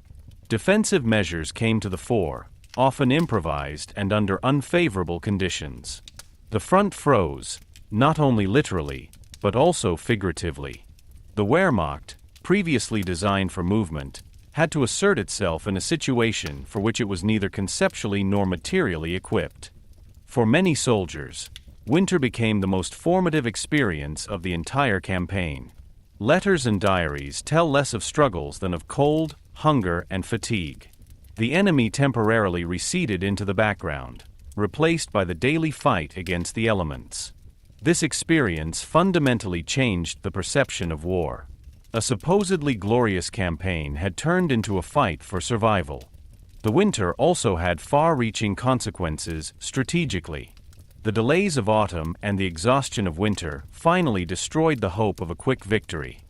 Defensive measures came to the fore, often improvised and under unfavorable conditions. The front froze, not only literally, but also figuratively. The Wehrmacht, previously designed for movement, had to assert itself in a situation for which it was neither conceptually nor materially equipped. For many soldiers, winter became the most formative experience of the entire campaign. Letters and diaries tell less of struggles than of cold, hunger, and fatigue. The enemy temporarily receded into the background, replaced by the daily fight against the elements. This experience fundamentally changed the perception of war. A supposedly glorious campaign had turned into a fight for survival. The winter also had far-reaching consequences strategically. The delays of autumn and the exhaustion of winter finally destroyed the hope of a quick victory.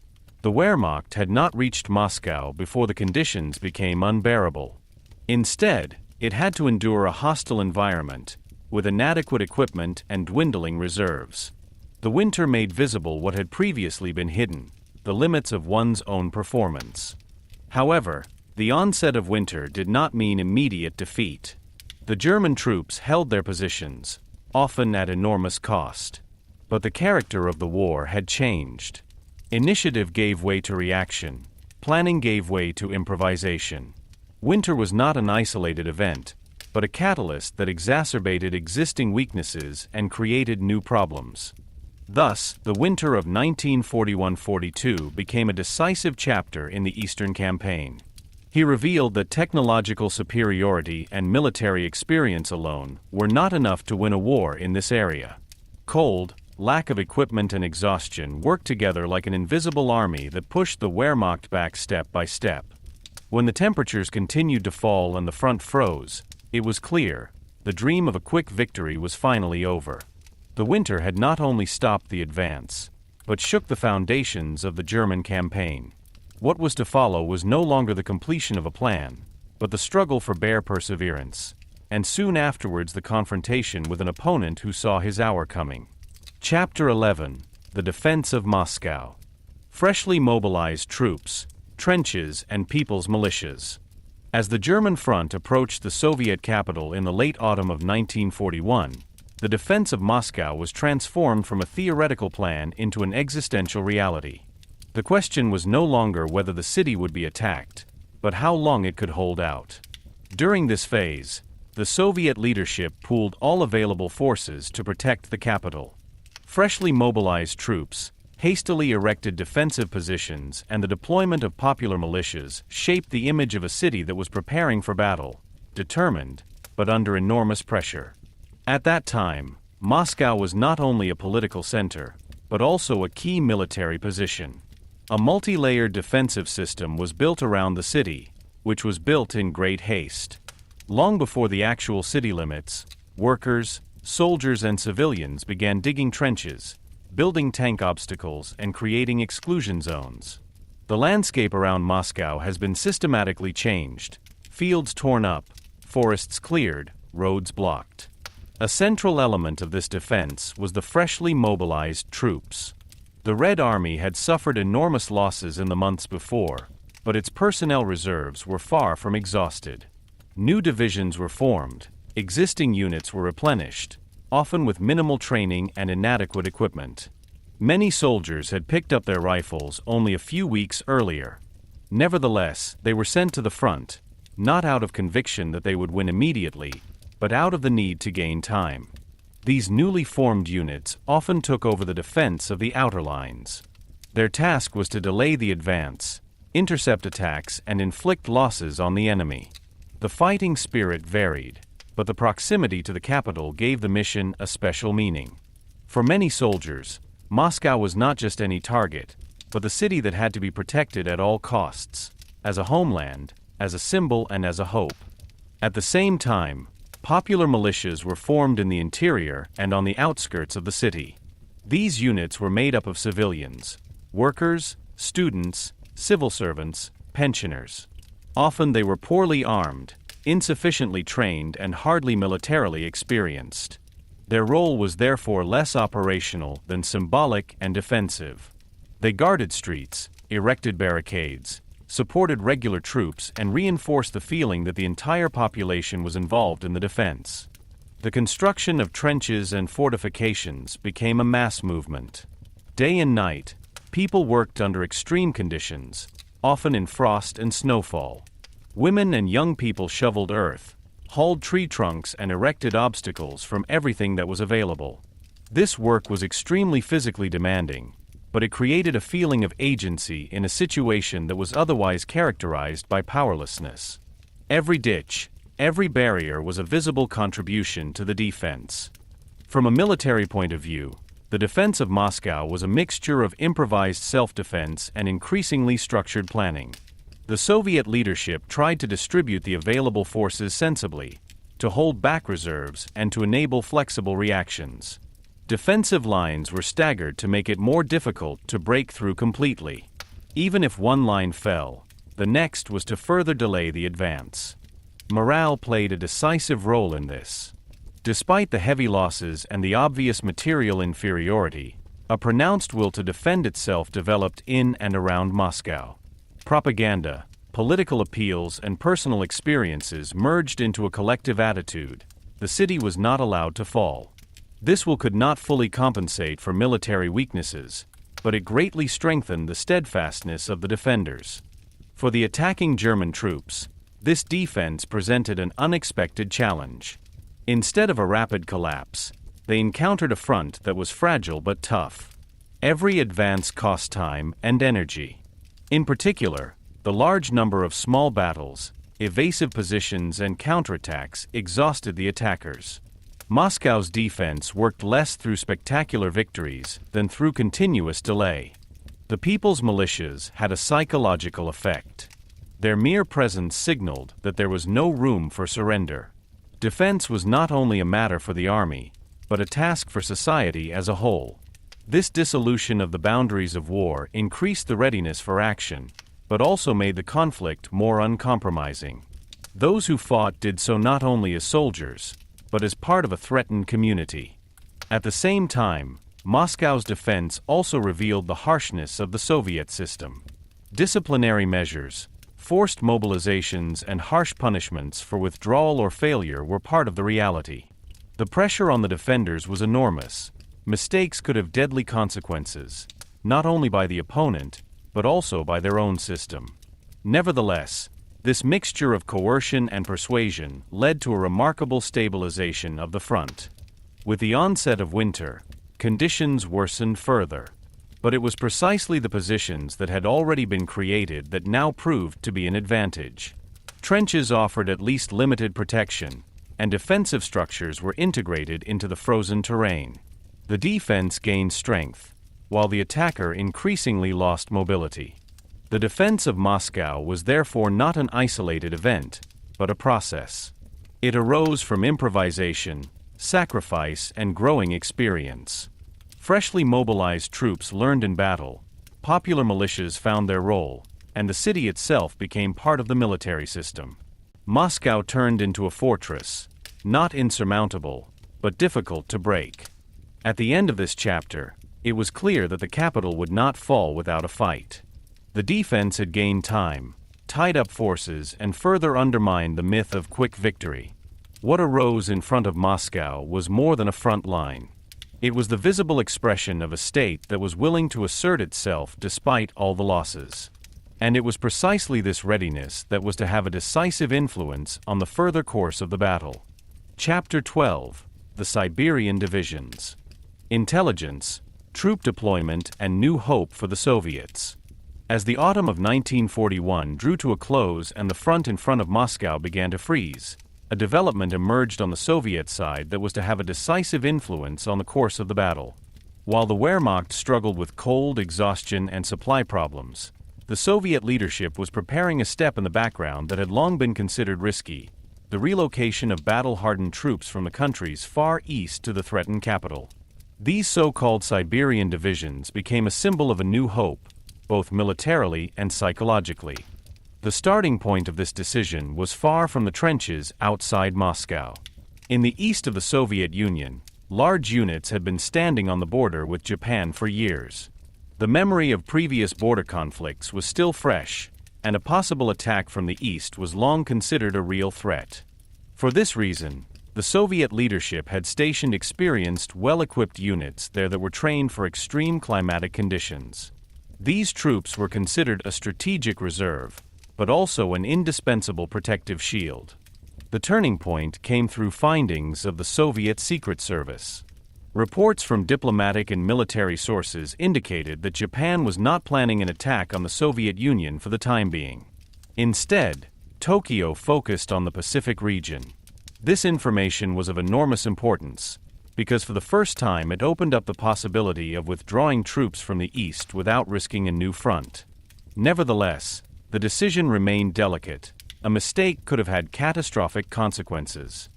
The Wehrmacht had not reached Moscow before the conditions became unbearable. Instead, it had to endure a hostile environment, with inadequate equipment and dwindling reserves. The winter made visible what had previously been hidden, the limits of one's own performance. However, the onset of winter did not mean immediate defeat. The German troops held their positions, often at enormous cost. But the character of the war had changed. Initiative gave way to reaction. Planning gave way to improvisation. Winter was not an isolated event, but a catalyst that exacerbated existing weaknesses and created new problems. Thus, the winter of 1941-42 became a decisive chapter in the Eastern Campaign. He revealed that technological superiority and military experience alone were not enough to win a war in this area. Cold, lack of equipment and exhaustion worked together like an invisible army that pushed the Wehrmacht back step by step. When the temperatures continued to fall and the front froze, it was clear, the dream of a quick victory was finally over. The winter had not only stopped the advance, but shook the foundations of the German campaign. What was to follow was no longer the completion of a plan, but the struggle for bare perseverance, and soon afterwards the confrontation with an opponent who saw his hour coming. Chapter 11: The Defense of Moscow. Freshly mobilized troops, trenches, and people's militias. As the German front approached the Soviet capital in the late autumn of 1941, the defense of Moscow was transformed from a theoretical plan into an existential reality. The question was no longer whether the city would be attacked, but how long it could hold out. During this phase, the Soviet leadership pooled all available forces to protect the capital. Freshly mobilized troops, hastily erected defensive positions, and the deployment of popular militias shaped the image of a city that was preparing for battle, determined, but under enormous pressure. At that time, Moscow was not only a political center, but also a key military position. A multi-layered defensive system was built around the city, which was built in great haste. Long before the actual city limits, workers, soldiers, and civilians began digging trenches, building tank obstacles, and creating exclusion zones. The landscape around Moscow has been systematically changed, fields torn up, forests cleared, roads blocked. A central element of this defense was the freshly mobilized troops. The Red Army had suffered enormous losses in the months before, but its personnel reserves were far from exhausted. New divisions were formed, existing units were replenished, often with minimal training and inadequate equipment. Many soldiers had picked up their rifles only a few weeks earlier. Nevertheless, they were sent to the front, not out of conviction that they would win immediately, but out of the need to gain time. These newly formed units often took over the defense of the outer lines. Their task was to delay the advance, intercept attacks, and inflict losses on the enemy. The fighting spirit varied, but the proximity to the capital gave the mission a special meaning. For many soldiers, Moscow was not just any target, but the city that had to be protected at all costs, as a homeland, as a symbol, and as a hope. At the same time, popular militias were formed in the interior and on the outskirts of the city. These units were made up of civilians, workers, students, civil servants, pensioners. Often they were poorly armed, insufficiently trained, and hardly militarily experienced. Their role was therefore less operational than symbolic and defensive. They guarded streets, erected barricades, supported regular troops, and reinforced the feeling that the entire population was involved in the defense. The construction of trenches and fortifications became a mass movement. Day and night, people worked under extreme conditions, often in frost and snowfall. Women and young people shoveled earth, hauled tree trunks, and erected obstacles from everything that was available. This work was extremely physically demanding, but it created a feeling of agency in a situation that was otherwise characterized by powerlessness. Every ditch, every barrier was a visible contribution to the defense. From a military point of view, the defense of Moscow was a mixture of improvised self-defense and increasingly structured planning. The Soviet leadership tried to distribute the available forces sensibly, to hold back reserves, and to enable flexible reactions. Defensive lines were staggered to make it more difficult to break through completely. Even if one line fell, the next was to further delay the advance. Morale played a decisive role in this. Despite the heavy losses and the obvious material inferiority, a pronounced will to defend itself developed in and around Moscow. Propaganda, political appeals, and personal experiences merged into a collective attitude. The city was not allowed to fall. This will could not fully compensate for military weaknesses, but it greatly strengthened the steadfastness of the defenders. For the attacking German troops, this defense presented an unexpected challenge. Instead of a rapid collapse, they encountered a front that was fragile but tough. Every advance cost time and energy. In particular, the large number of small battles, evasive positions, and counterattacks exhausted the attackers. Moscow's defense worked less through spectacular victories than through continuous delay. The people's militias had a psychological effect. Their mere presence signaled that there was no room for surrender. Defense was not only a matter for the army, but a task for society as a whole. This dissolution of the boundaries of war increased the readiness for action, but also made the conflict more uncompromising. Those who fought did so not only as soldiers, but as part of a threatened community. At the same time, Moscow's defense also revealed the harshness of the Soviet system. Disciplinary measures, forced mobilizations, and harsh punishments for withdrawal or failure were part of the reality. The pressure on the defenders was enormous. Mistakes could have deadly consequences, not only by the opponent, but also by their own system. Nevertheless, this mixture of coercion and persuasion led to a remarkable stabilization of the front. With the onset of winter, conditions worsened further. But it was precisely the positions that had already been created that now proved to be an advantage. Trenches offered at least limited protection, and defensive structures were integrated into the frozen terrain. The defense gained strength, while the attacker increasingly lost mobility. The defense of Moscow was therefore not an isolated event, but a process. It arose from improvisation, sacrifice, and growing experience. Freshly mobilized troops learned in battle, popular militias found their role, and the city itself became part of the military system. Moscow turned into a fortress, not insurmountable, but difficult to break. At the end of this chapter, it was clear that the capital would not fall without a fight. The defense had gained time, tied up forces, and further undermined the myth of quick victory. What arose in front of Moscow was more than a front line. It was the visible expression of a state that was willing to assert itself despite all the losses. And it was precisely this readiness that was to have a decisive influence on the further course of the battle. Chapter 12: The Siberian Divisions. Intelligence, troop deployment, and new hope for the Soviets. As the autumn of 1941 drew to a close and the front in front of Moscow began to freeze, a development emerged on the Soviet side that was to have a decisive influence on the course of the battle. While the Wehrmacht struggled with cold, exhaustion, and supply problems, the Soviet leadership was preparing a step in the background that had long been considered risky: the relocation of battle-hardened troops from the countries far east to the threatened capital. These so-called Siberian divisions became a symbol of a new hope, both militarily and psychologically. The starting point of this decision was far from the trenches outside Moscow. In the east of the Soviet Union, large units had been standing on the border with Japan for years. The memory of previous border conflicts was still fresh, and a possible attack from the east was long considered a real threat. For this reason, the Soviet leadership had stationed experienced, well-equipped units there that were trained for extreme climatic conditions. These troops were considered a strategic reserve, but also an indispensable protective shield. The turning point came through findings of the Soviet Secret Service. Reports from diplomatic and military sources indicated that Japan was not planning an attack on the Soviet Union for the time being. Instead, Tokyo focused on the Pacific region. This information was of enormous importance, because for the first time it opened up the possibility of withdrawing troops from the east without risking a new front. Nevertheless, the decision remained delicate. A mistake could have had catastrophic consequences.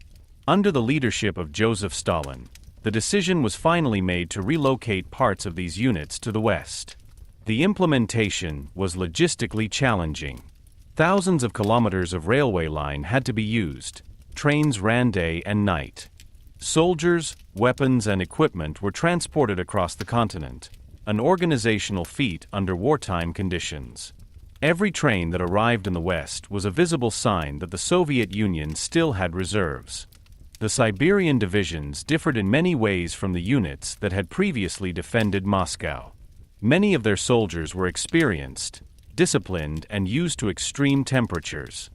Under the leadership of Joseph Stalin, the decision was finally made to relocate parts of these units to the west. The implementation was logistically challenging. Thousands of kilometers of railway line had to be used. Trains ran day and night. Soldiers, weapons, and equipment were transported across the continent, an organizational feat under wartime conditions. Every train that arrived in the West was a visible sign that the Soviet Union still had reserves. The Siberian divisions differed in many ways from the units that had previously defended Moscow. Many of their soldiers were experienced, disciplined, and used to extreme temperatures.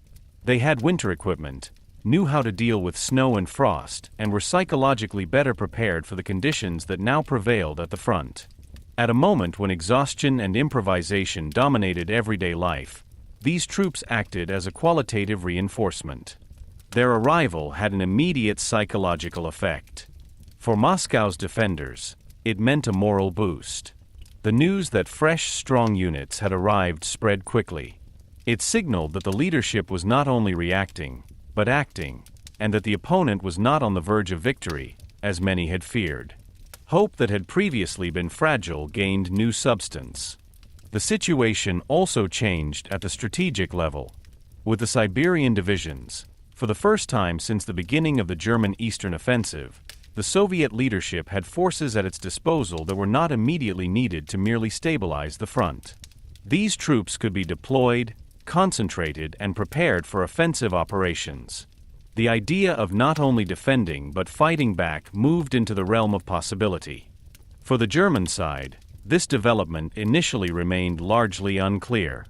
They had winter equipment, knew how to deal with snow and frost, and were psychologically better prepared for the conditions that now prevailed at the front. At a moment when exhaustion and improvisation dominated everyday life, these troops acted as a qualitative reinforcement. Their arrival had an immediate psychological effect. For Moscow's defenders, it meant a moral boost. The news that fresh, strong units had arrived spread quickly. It signaled that the leadership was not only reacting, but acting, and that the opponent was not on the verge of victory, as many had feared. Hope that had previously been fragile gained new substance. The situation also changed at the strategic level. With the Siberian divisions, for the first time since the beginning of the German Eastern Offensive, the Soviet leadership had forces at its disposal that were not immediately needed to merely stabilize the front. These troops could be deployed, concentrated, and prepared for offensive operations. The idea of not only defending but fighting back moved into the realm of possibility. For the German side, this development initially remained largely unclear.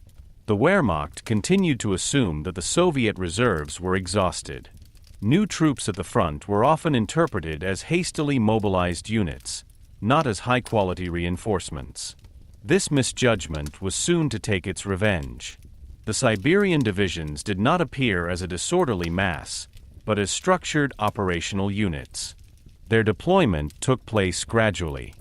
The Wehrmacht continued to assume that the Soviet reserves were exhausted. New troops at the front were often interpreted as hastily mobilized units, not as high-quality reinforcements. This misjudgment was soon to take its revenge. The Siberian Divisions did not appear as a disorderly mass, but as structured operational units. Their deployment took place gradually.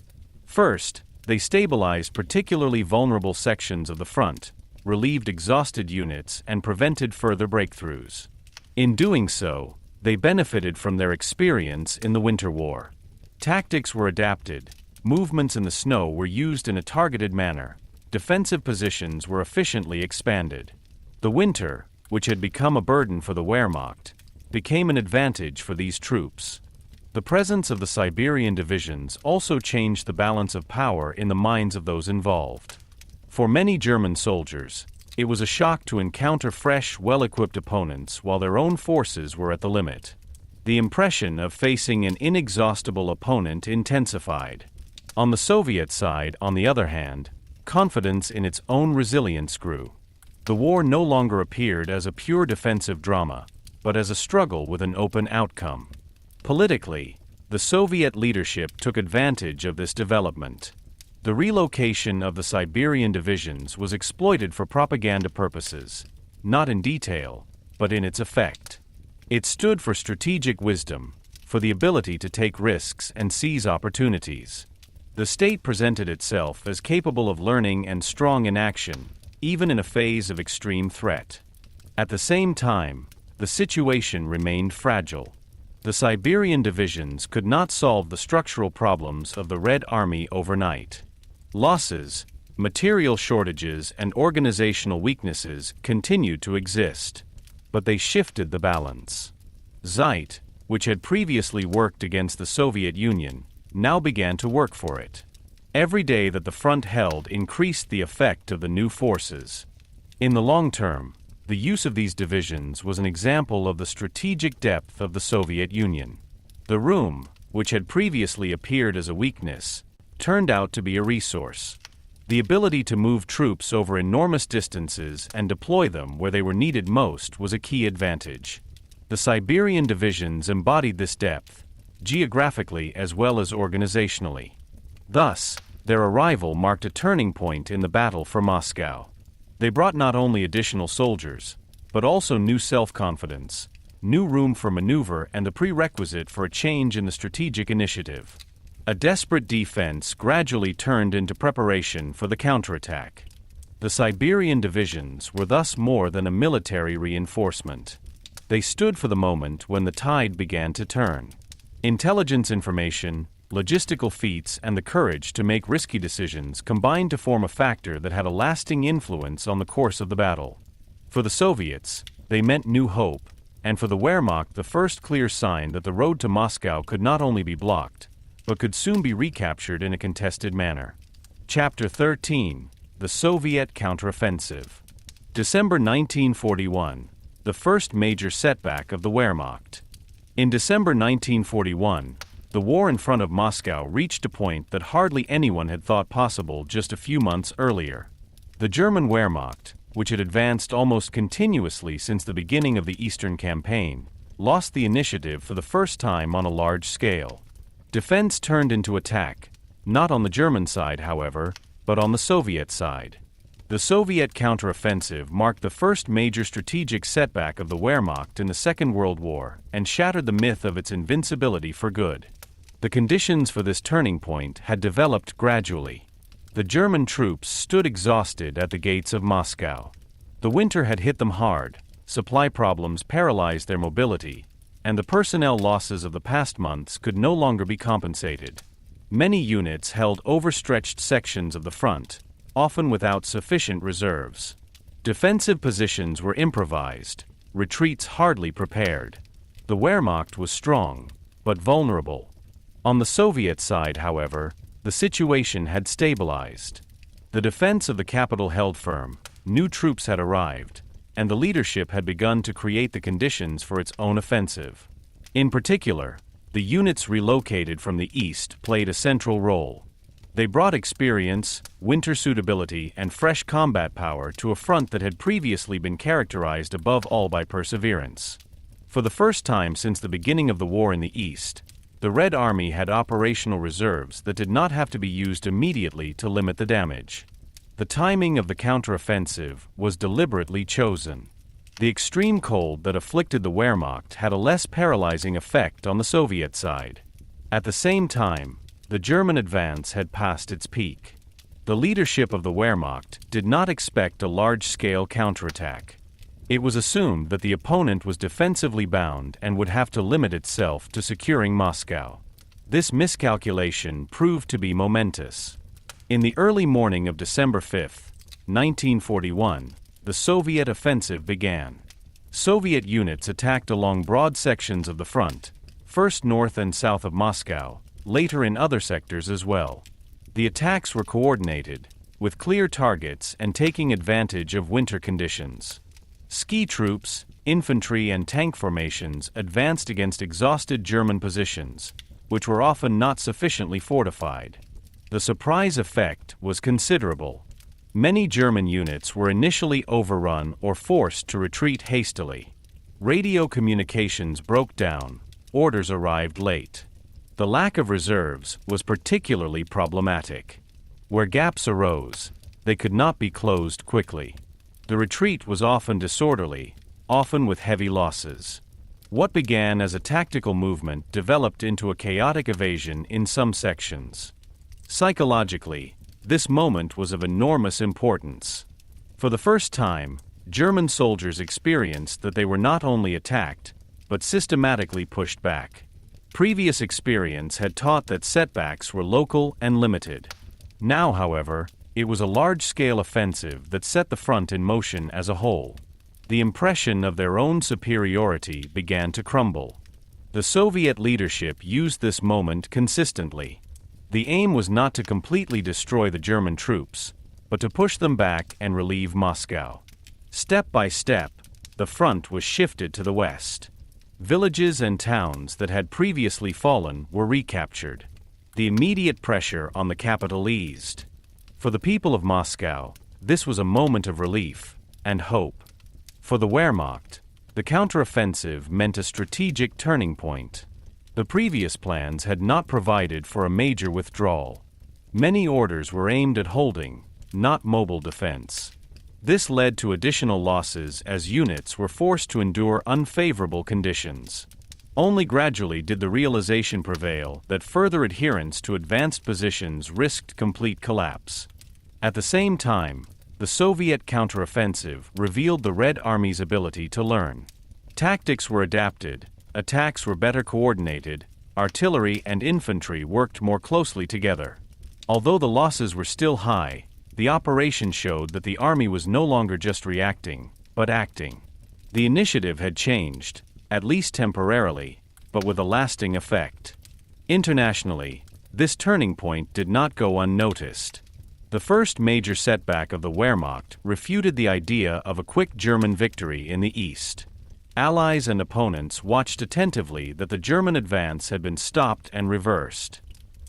First, they stabilized particularly vulnerable sections of the front, relieved exhausted units, and prevented further breakthroughs. In doing so, they benefited from their experience in the Winter War. Tactics were adapted, movements in the snow were used in a targeted manner, defensive positions were efficiently expanded. The winter, which had become a burden for the Wehrmacht, became an advantage for these troops. The presence of the Siberian Divisions also changed the balance of power in the minds of those involved. For many German soldiers, it was a shock to encounter fresh, well-equipped opponents while their own forces were at the limit. The impression of facing an inexhaustible opponent intensified. On the Soviet side, on the other hand, confidence in its own resilience grew. The war no longer appeared as a pure defensive drama, but as a struggle with an open outcome. Politically, the Soviet leadership took advantage of this development. The relocation of the Siberian Divisions was exploited for propaganda purposes, not in detail, but in its effect. It stood for strategic wisdom, for the ability to take risks and seize opportunities. The state presented itself as capable of learning and strong in action, even in a phase of extreme threat. At the same time, the situation remained fragile. The Siberian Divisions could not solve the structural problems of the Red Army overnight. Losses, material shortages, and organizational weaknesses continued to exist, but they shifted the balance. Zeit, which had previously worked against the Soviet Union, now began to work for it. Every day that the front held increased the effect of the new forces. In the long term, the use of these divisions was an example of the strategic depth of the Soviet Union. The room, which had previously appeared as a weakness, turned out to be a resource. The ability to move troops over enormous distances and deploy them where they were needed most was a key advantage. The Siberian Divisions embodied this depth, geographically as well as organizationally. Thus, their arrival marked a turning point in the battle for Moscow. They brought not only additional soldiers, but also new self-confidence, new room for maneuver, and the prerequisite for a change in the strategic initiative. A desperate defense gradually turned into preparation for the counterattack. The Siberian Divisions were thus more than a military reinforcement. They stood for the moment when the tide began to turn. Intelligence information, logistical feats, and the courage to make risky decisions combined to form a factor that had a lasting influence on the course of the battle. For the Soviets, they meant new hope, and for the Wehrmacht the first clear sign that the road to Moscow could not only be blocked, but could soon be recaptured in a contested manner. Chapter 13: The Soviet Counteroffensive. December 1941, the first major setback of the Wehrmacht. In December 1941, the war in front of Moscow reached a point that hardly anyone had thought possible just a few months earlier. The German Wehrmacht, which had advanced almost continuously since the beginning of the Eastern Campaign, lost the initiative for the first time on a large scale. Defense turned into attack, not on the German side, however, but on the Soviet side. The Soviet counteroffensive marked the first major strategic setback of the Wehrmacht in the Second World War and shattered the myth of its invincibility for good. The conditions for this turning point had developed gradually. The German troops stood exhausted at the gates of Moscow. The winter had hit them hard, supply problems paralyzed their mobility, and the personnel losses of the past months could no longer be compensated. Many units held overstretched sections of the front, often without sufficient reserves. Defensive positions were improvised, retreats hardly prepared. The Wehrmacht was strong, but vulnerable. On the Soviet side, however, the situation had stabilized. The defense of the capital held firm, new troops had arrived, and the leadership had begun to create the conditions for its own offensive. In particular, the units relocated from the east played a central role. They brought experience, winter suitability, and fresh combat power to a front that had previously been characterized above all by perseverance. For the first time since the beginning of the war in the east, the Red Army had operational reserves that did not have to be used immediately to limit the damage. The timing of the counteroffensive was deliberately chosen. The extreme cold that afflicted the Wehrmacht had a less paralyzing effect on the Soviet side. At the same time, the German advance had passed its peak. The leadership of the Wehrmacht did not expect a large-scale counterattack. It was assumed that the opponent was defensively bound and would have to limit itself to securing Moscow. This miscalculation proved to be momentous. In the early morning of December 5, 1941, the Soviet offensive began. Soviet units attacked along broad sections of the front, first north and south of Moscow, later in other sectors as well. The attacks were coordinated, with clear targets and taking advantage of winter conditions. Ski troops, infantry and tank formations advanced against exhausted German positions, which were often not sufficiently fortified. The surprise effect was considerable. Many German units were initially overrun or forced to retreat hastily. Radio communications broke down, orders arrived late. The lack of reserves was particularly problematic. Where gaps arose, they could not be closed quickly. The retreat was often disorderly, often with heavy losses. What began as a tactical movement developed into a chaotic evasion in some sections. Psychologically, this moment was of enormous importance. For the first time, German soldiers experienced that they were not only attacked, but systematically pushed back. Previous experience had taught that setbacks were local and limited. Now, however, it was a large-scale offensive that set the front in motion as a whole. The impression of their own superiority began to crumble. The Soviet leadership used this moment consistently. The aim was not to completely destroy the German troops, but to push them back and relieve Moscow. Step by step, the front was shifted to the west. Villages and towns that had previously fallen were recaptured. The immediate pressure on the capital eased. For the people of Moscow, this was a moment of relief and hope. For the Wehrmacht, the counteroffensive meant a strategic turning point. The previous plans had not provided for a major withdrawal. Many orders were aimed at holding, not mobile defense. This led to additional losses as units were forced to endure unfavorable conditions. Only gradually did the realization prevail that further adherence to advanced positions risked complete collapse. At the same time, the Soviet counteroffensive revealed the Red Army's ability to learn. Tactics were adapted, attacks were better coordinated, artillery and infantry worked more closely together. Although the losses were still high, the operation showed that the army was no longer just reacting, but acting. The initiative had changed, at least temporarily, but with a lasting effect. Internationally, this turning point did not go unnoticed. The first major setback of the Wehrmacht refuted the idea of a quick German victory in the east. Allies and opponents watched attentively that the German advance had been stopped and reversed.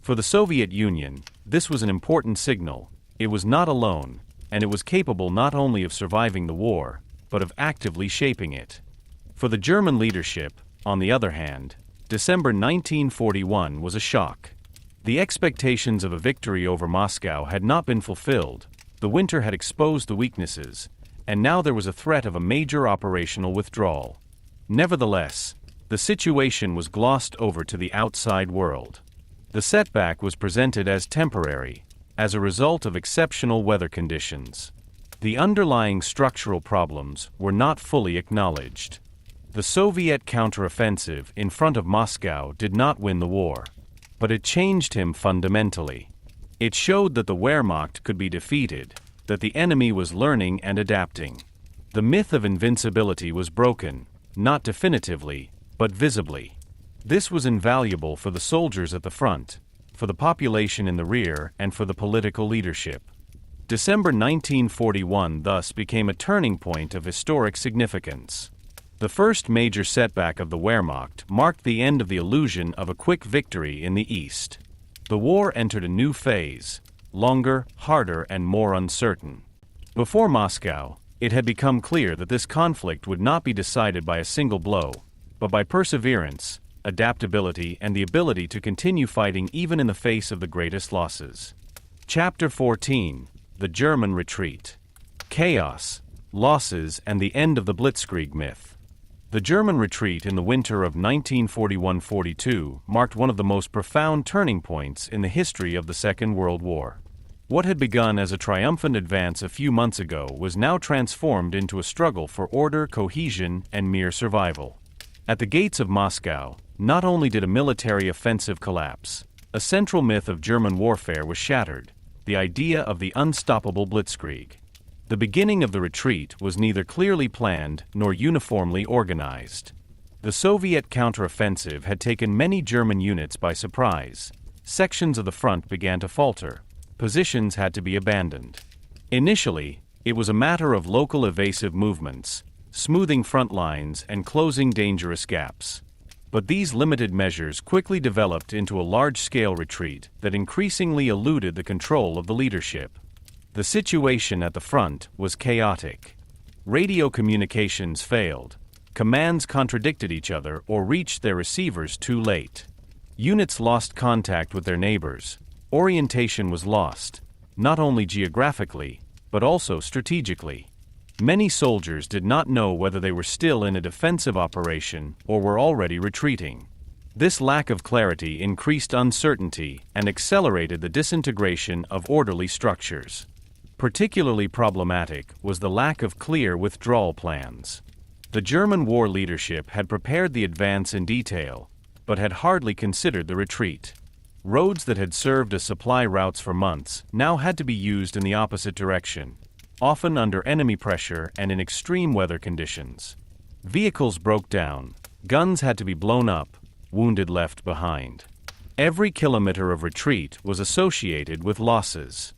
For the Soviet Union, this was an important signal. It was not alone, and it was capable not only of surviving the war, but of actively shaping it. For the German leadership, on the other hand, December 1941 was a shock. The expectations of a victory over Moscow had not been fulfilled, the winter had exposed the weaknesses, and now there was a threat of a major operational withdrawal. Nevertheless, the situation was glossed over to the outside world. The setback was presented as temporary, as a result of exceptional weather conditions. The underlying structural problems were not fully acknowledged. The Soviet counteroffensive in front of Moscow did not win the war, but it changed him fundamentally. It showed that the Wehrmacht could be defeated, that the enemy was learning and adapting. The myth of invincibility was broken, not definitively, but visibly. This was invaluable for the soldiers at the front, for the population in the rear, and for the political leadership. December 1941 thus became a turning point of historic significance. The first major setback of the Wehrmacht marked the end of the illusion of a quick victory in the East. The war entered a new phase, longer, harder, and more uncertain. Before Moscow, it had become clear that this conflict would not be decided by a single blow, but by perseverance, adaptability, and the ability to continue fighting even in the face of the greatest losses. Chapter 14: The German Retreat. Chaos, losses, and the end of the Blitzkrieg myth. The German retreat in the winter of 1941–42 marked one of the most profound turning points in the history of the Second World War. What had begun as a triumphant advance a few months ago was now transformed into a struggle for order, cohesion, and mere survival. At the gates of Moscow, not only did a military offensive collapse, a central myth of German warfare was shattered, the idea of the unstoppable Blitzkrieg. The beginning of the retreat was neither clearly planned nor uniformly organized. The Soviet counteroffensive had taken many German units by surprise. Sections of the front began to falter. Positions had to be abandoned. Initially, it was a matter of local evasive movements, smoothing front lines and closing dangerous gaps. But these limited measures quickly developed into a large-scale retreat that increasingly eluded the control of the leadership. The situation at the front was chaotic. Radio communications failed. Commands contradicted each other or reached their receivers too late. Units lost contact with their neighbors. Orientation was lost, not only geographically, but also strategically. Many soldiers did not know whether they were still in a defensive operation or were already retreating. This lack of clarity increased uncertainty and accelerated the disintegration of orderly structures. Particularly problematic was the lack of clear withdrawal plans. The German war leadership had prepared the advance in detail, but had hardly considered the retreat. Roads that had served as supply routes for months now had to be used in the opposite direction, often under enemy pressure and in extreme weather conditions. Vehicles broke down, guns had to be blown up, wounded left behind. Every kilometer of retreat was associated with losses.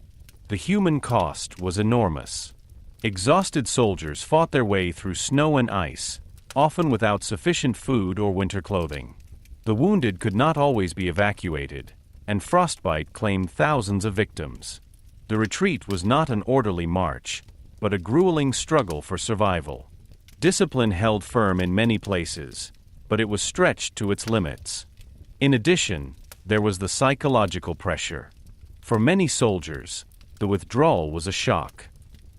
The human cost was enormous. Exhausted soldiers fought their way through snow and ice, often without sufficient food or winter clothing. The wounded could not always be evacuated, and frostbite claimed thousands of victims. The retreat was not an orderly march, but a grueling struggle for survival. Discipline held firm in many places, but it was stretched to its limits. In addition, there was the psychological pressure. For many soldiers, the withdrawal was a shock.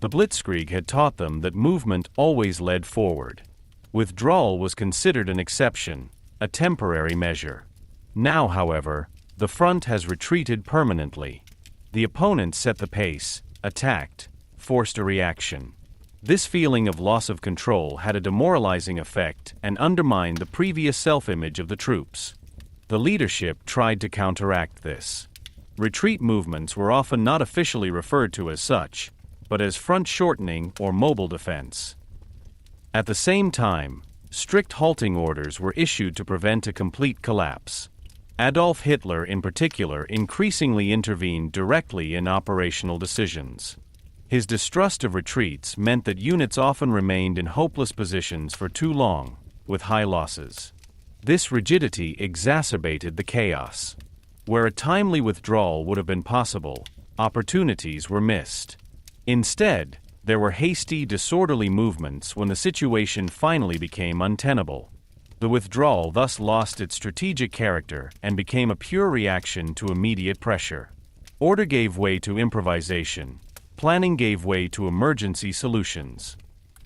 The Blitzkrieg had taught them that movement always led forward. Withdrawal was considered an exception, a temporary measure. Now, however, the front has retreated permanently. The opponent set the pace, attacked, forced a reaction. This feeling of loss of control had a demoralizing effect and undermined the previous self-image of the troops. The leadership tried to counteract this. Retreat movements were often not officially referred to as such, but as front shortening or mobile defense. At the same time, strict halting orders were issued to prevent a complete collapse. Adolf Hitler in particular increasingly intervened directly in operational decisions. His distrust of retreats meant that units often remained in hopeless positions for too long, with high losses. This rigidity exacerbated the chaos. Where a timely withdrawal would have been possible, opportunities were missed. Instead, there were hasty, disorderly movements when the situation finally became untenable. The withdrawal thus lost its strategic character and became a pure reaction to immediate pressure. Order gave way to improvisation. Planning gave way to emergency solutions.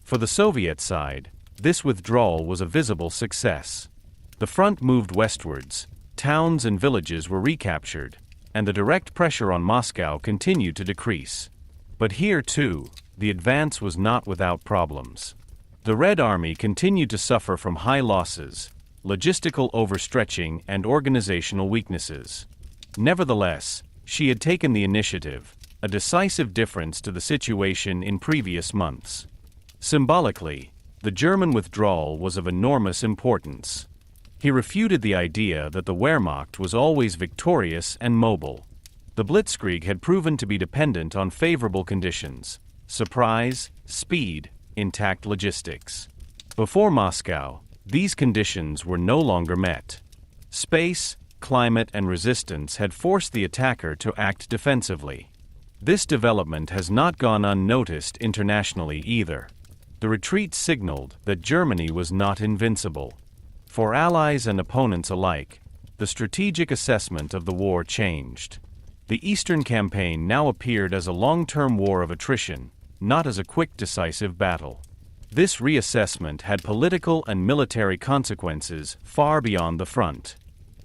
For the Soviet side, this withdrawal was a visible success. The front moved westwards, towns and villages were recaptured, and the direct pressure on Moscow continued to decrease. But here, too, the advance was not without problems. The Red Army continued to suffer from high losses, logistical overstretching, and organizational weaknesses. Nevertheless, she had taken the initiative, a decisive difference to the situation in previous months. Symbolically, the German withdrawal was of enormous importance. He refuted the idea that the Wehrmacht was always victorious and mobile. The Blitzkrieg had proven to be dependent on favorable conditions: surprise, speed, intact logistics. Before Moscow, these conditions were no longer met. Space, climate, and resistance had forced the attacker to act defensively. This development has not gone unnoticed internationally either. The retreat signaled that Germany was not invincible. For allies and opponents alike, the strategic assessment of the war changed. The Eastern Campaign now appeared as a long-term war of attrition, not as a quick, decisive battle. This reassessment had political and military consequences far beyond the front.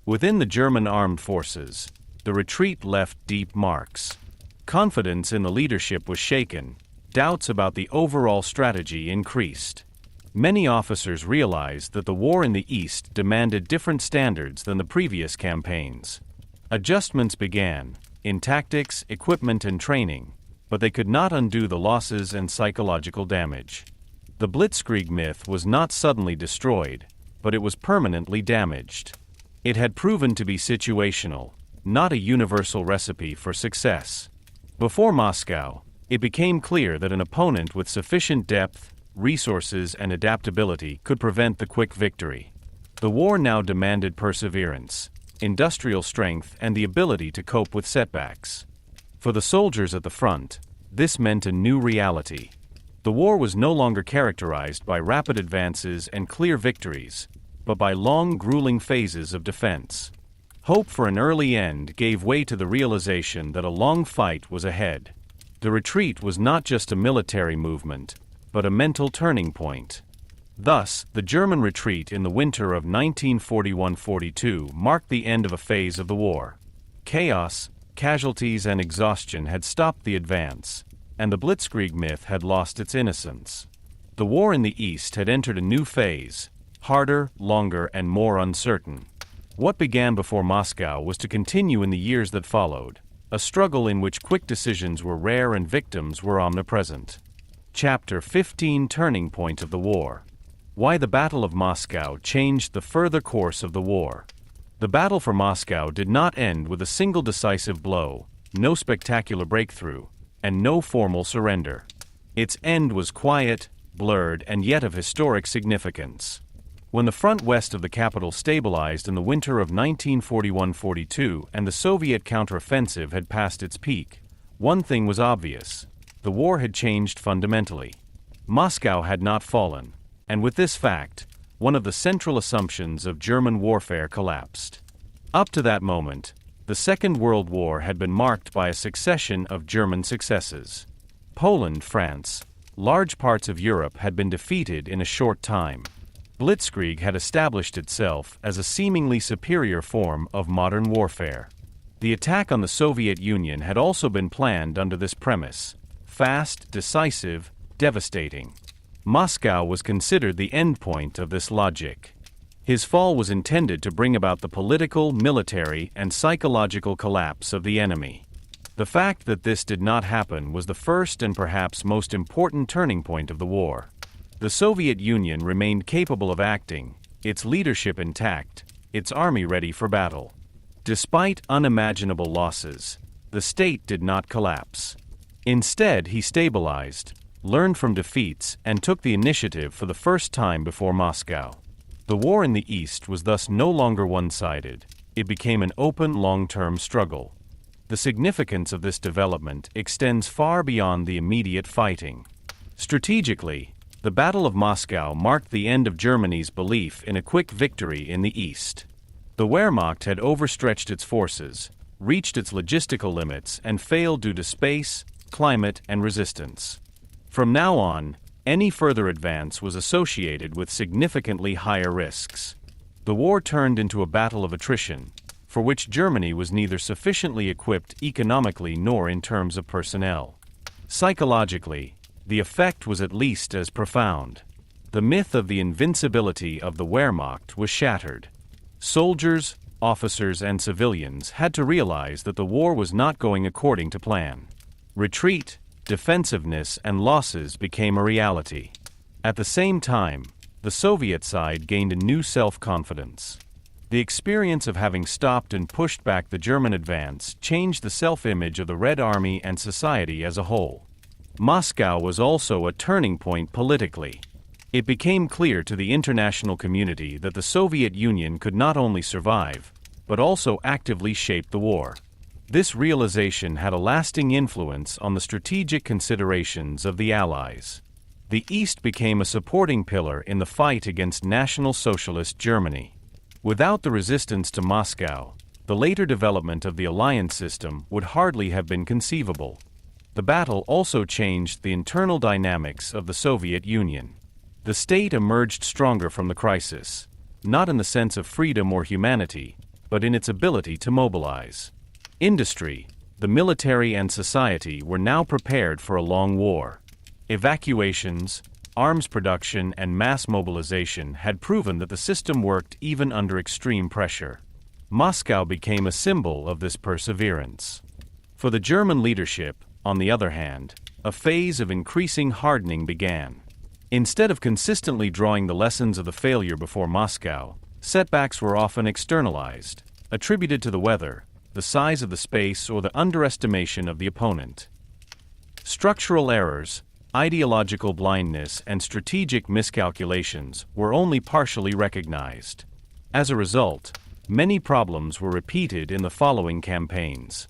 Within the German armed forces, the retreat left deep marks. Confidence in the leadership was shaken. Doubts about the overall strategy increased. Many officers realized that the war in the East demanded different standards than the previous campaigns. Adjustments began, in tactics, equipment, and training, but they could not undo the losses and psychological damage. The Blitzkrieg myth was not suddenly destroyed, but it was permanently damaged. It had proven to be situational, not a universal recipe for success. Before Moscow, it became clear that an opponent with sufficient depth, resources, and adaptability could prevent the quick victory. The war now demanded perseverance, industrial strength, and the ability to cope with setbacks. For the soldiers at the front, this meant a new reality. The war was no longer characterized by rapid advances and clear victories, but by long, grueling phases of defense. Hope for an early end gave way to the realization that a long fight was ahead. The retreat was not just a military movement, but a mental turning point. Thus, the German retreat in the winter of 1941-42 marked the end of a phase of the war. Chaos, casualties, and exhaustion had stopped the advance, and the Blitzkrieg myth had lost its innocence. The war in the East had entered a new phase, harder, longer, and more uncertain. What began before Moscow was to continue in the years that followed, a struggle in which quick decisions were rare and victims were omnipresent. Chapter 15: Turning Point of the War. Why the Battle of Moscow changed the further course of the war. The battle for Moscow did not end with a single decisive blow, no spectacular breakthrough, and no formal surrender. Its end was quiet, blurred, and yet of historic significance. When the front west of the capital stabilized in the winter of 1941-42 and the Soviet counteroffensive had passed its peak, one thing was obvious: the war had changed fundamentally. Moscow had not fallen, and with this fact, one of the central assumptions of German warfare collapsed. Up to that moment, the Second World War had been marked by a succession of German successes. Poland, France, large parts of Europe had been defeated in a short time. Blitzkrieg had established itself as a seemingly superior form of modern warfare. The attack on the Soviet Union had also been planned under this premise: fast, decisive, devastating. Moscow was considered the endpoint of this logic. His fall was intended to bring about the political, military, and psychological collapse of the enemy. The fact that this did not happen was the first and perhaps most important turning point of the war. The Soviet Union remained capable of acting, its leadership intact, its army ready for battle. Despite unimaginable losses, the state did not collapse. Instead, he stabilized, learned from defeats, and took the initiative for the first time before Moscow. The war in the East was thus no longer one-sided. It became an open, long-term struggle. The significance of this development extends far beyond the immediate fighting. Strategically, the Battle of Moscow marked the end of Germany's belief in a quick victory in the East. The Wehrmacht had overstretched its forces, reached its logistical limits, and failed due to space, climate, and resistance. From now on, any further advance was associated with significantly higher risks. The war turned into a battle of attrition, for which Germany was neither sufficiently equipped economically nor in terms of personnel. Psychologically, the effect was at least as profound. The myth of the invincibility of the Wehrmacht was shattered. Soldiers, officers, and civilians had to realize that the war was not going according to plan. Retreat, defensiveness, and losses became a reality. At the same time, the Soviet side gained a new self-confidence. The experience of having stopped and pushed back the German advance changed the self-image of the Red Army and society as a whole. Moscow was also a turning point politically. It became clear to the international community that the Soviet Union could not only survive, but also actively shape the war. This realization had a lasting influence on the strategic considerations of the Allies. The East became a supporting pillar in the fight against National Socialist Germany. Without the resistance to Moscow, the later development of the alliance system would hardly have been conceivable. The battle also changed the internal dynamics of the Soviet Union. The state emerged stronger from the crisis, not in the sense of freedom or humanity, but in its ability to mobilize. Industry, the military and society were now prepared for a long war. Evacuations, arms production and mass mobilization had proven that the system worked even under extreme pressure. Moscow became a symbol of this perseverance. For the German leadership, on the other hand, a phase of increasing hardening began. Instead of consistently drawing the lessons of the failure before Moscow, setbacks were often externalized, attributed to the weather, the size of the space, or the underestimation of the opponent. Structural errors, ideological blindness, and strategic miscalculations were only partially recognized. As a result, many problems were repeated in the following campaigns.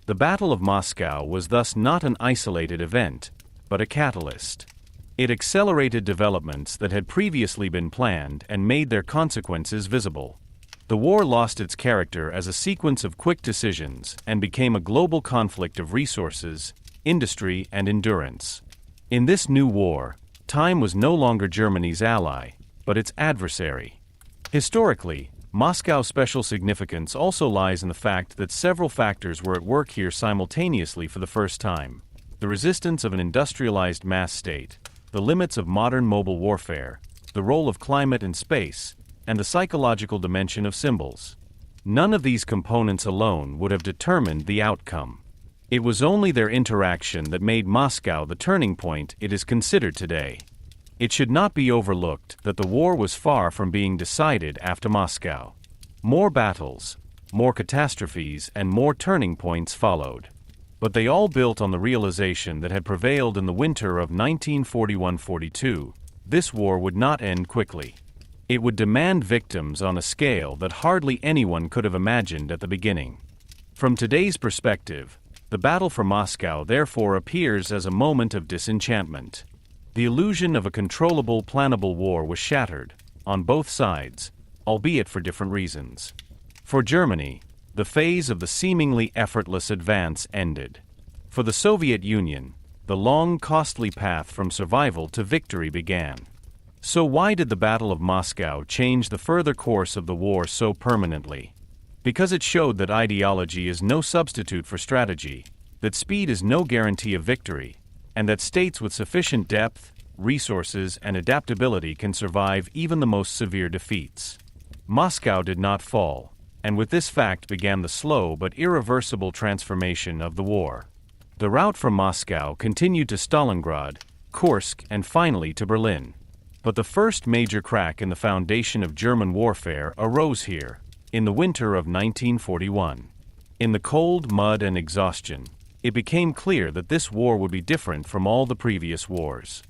The Battle of Moscow was thus not an isolated event, but a catalyst. It accelerated developments that had previously been planned and made their consequences visible. The war lost its character as a sequence of quick decisions and became a global conflict of resources, industry, and endurance. In this new war, time was no longer Germany's ally, but its adversary. Historically, Moscow's special significance also lies in the fact that several factors were at work here simultaneously for the first time: the resistance of an industrialized mass state, the limits of modern mobile warfare, the role of climate and space, and the psychological dimension of symbols. None of these components alone would have determined the outcome. It was only their interaction that made Moscow the turning point it is considered today. It should not be overlooked that the war was far from being decided after Moscow. More battles, more catastrophes, and more turning points followed. But they all built on the realization that had prevailed in the winter of 1941-42, this war would not end quickly. It would demand victims on a scale that hardly anyone could have imagined at the beginning. From today's perspective, the battle for Moscow therefore appears as a moment of disenchantment. The illusion of a controllable, plannable war was shattered, on both sides, albeit for different reasons. For Germany, the phase of the seemingly effortless advance ended. For the Soviet Union, the long, costly path from survival to victory began. So why did the Battle of Moscow change the further course of the war so permanently? Because it showed that ideology is no substitute for strategy, that speed is no guarantee of victory, and that states with sufficient depth, resources, and adaptability can survive even the most severe defeats. Moscow did not fall, and with this fact began the slow but irreversible transformation of the war. The route from Moscow continued to Stalingrad, Kursk, and finally to Berlin. But the first major crack in the foundation of German warfare arose here, in the winter of 1941. In the cold, mud, and exhaustion, it became clear that this war would be different from all the previous wars.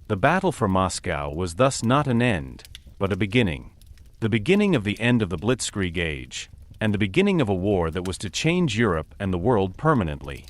The battle for Moscow was thus not an end, but a beginning. The beginning of the end of the Blitzkrieg age, and the beginning of a war that was to change Europe and the world permanently.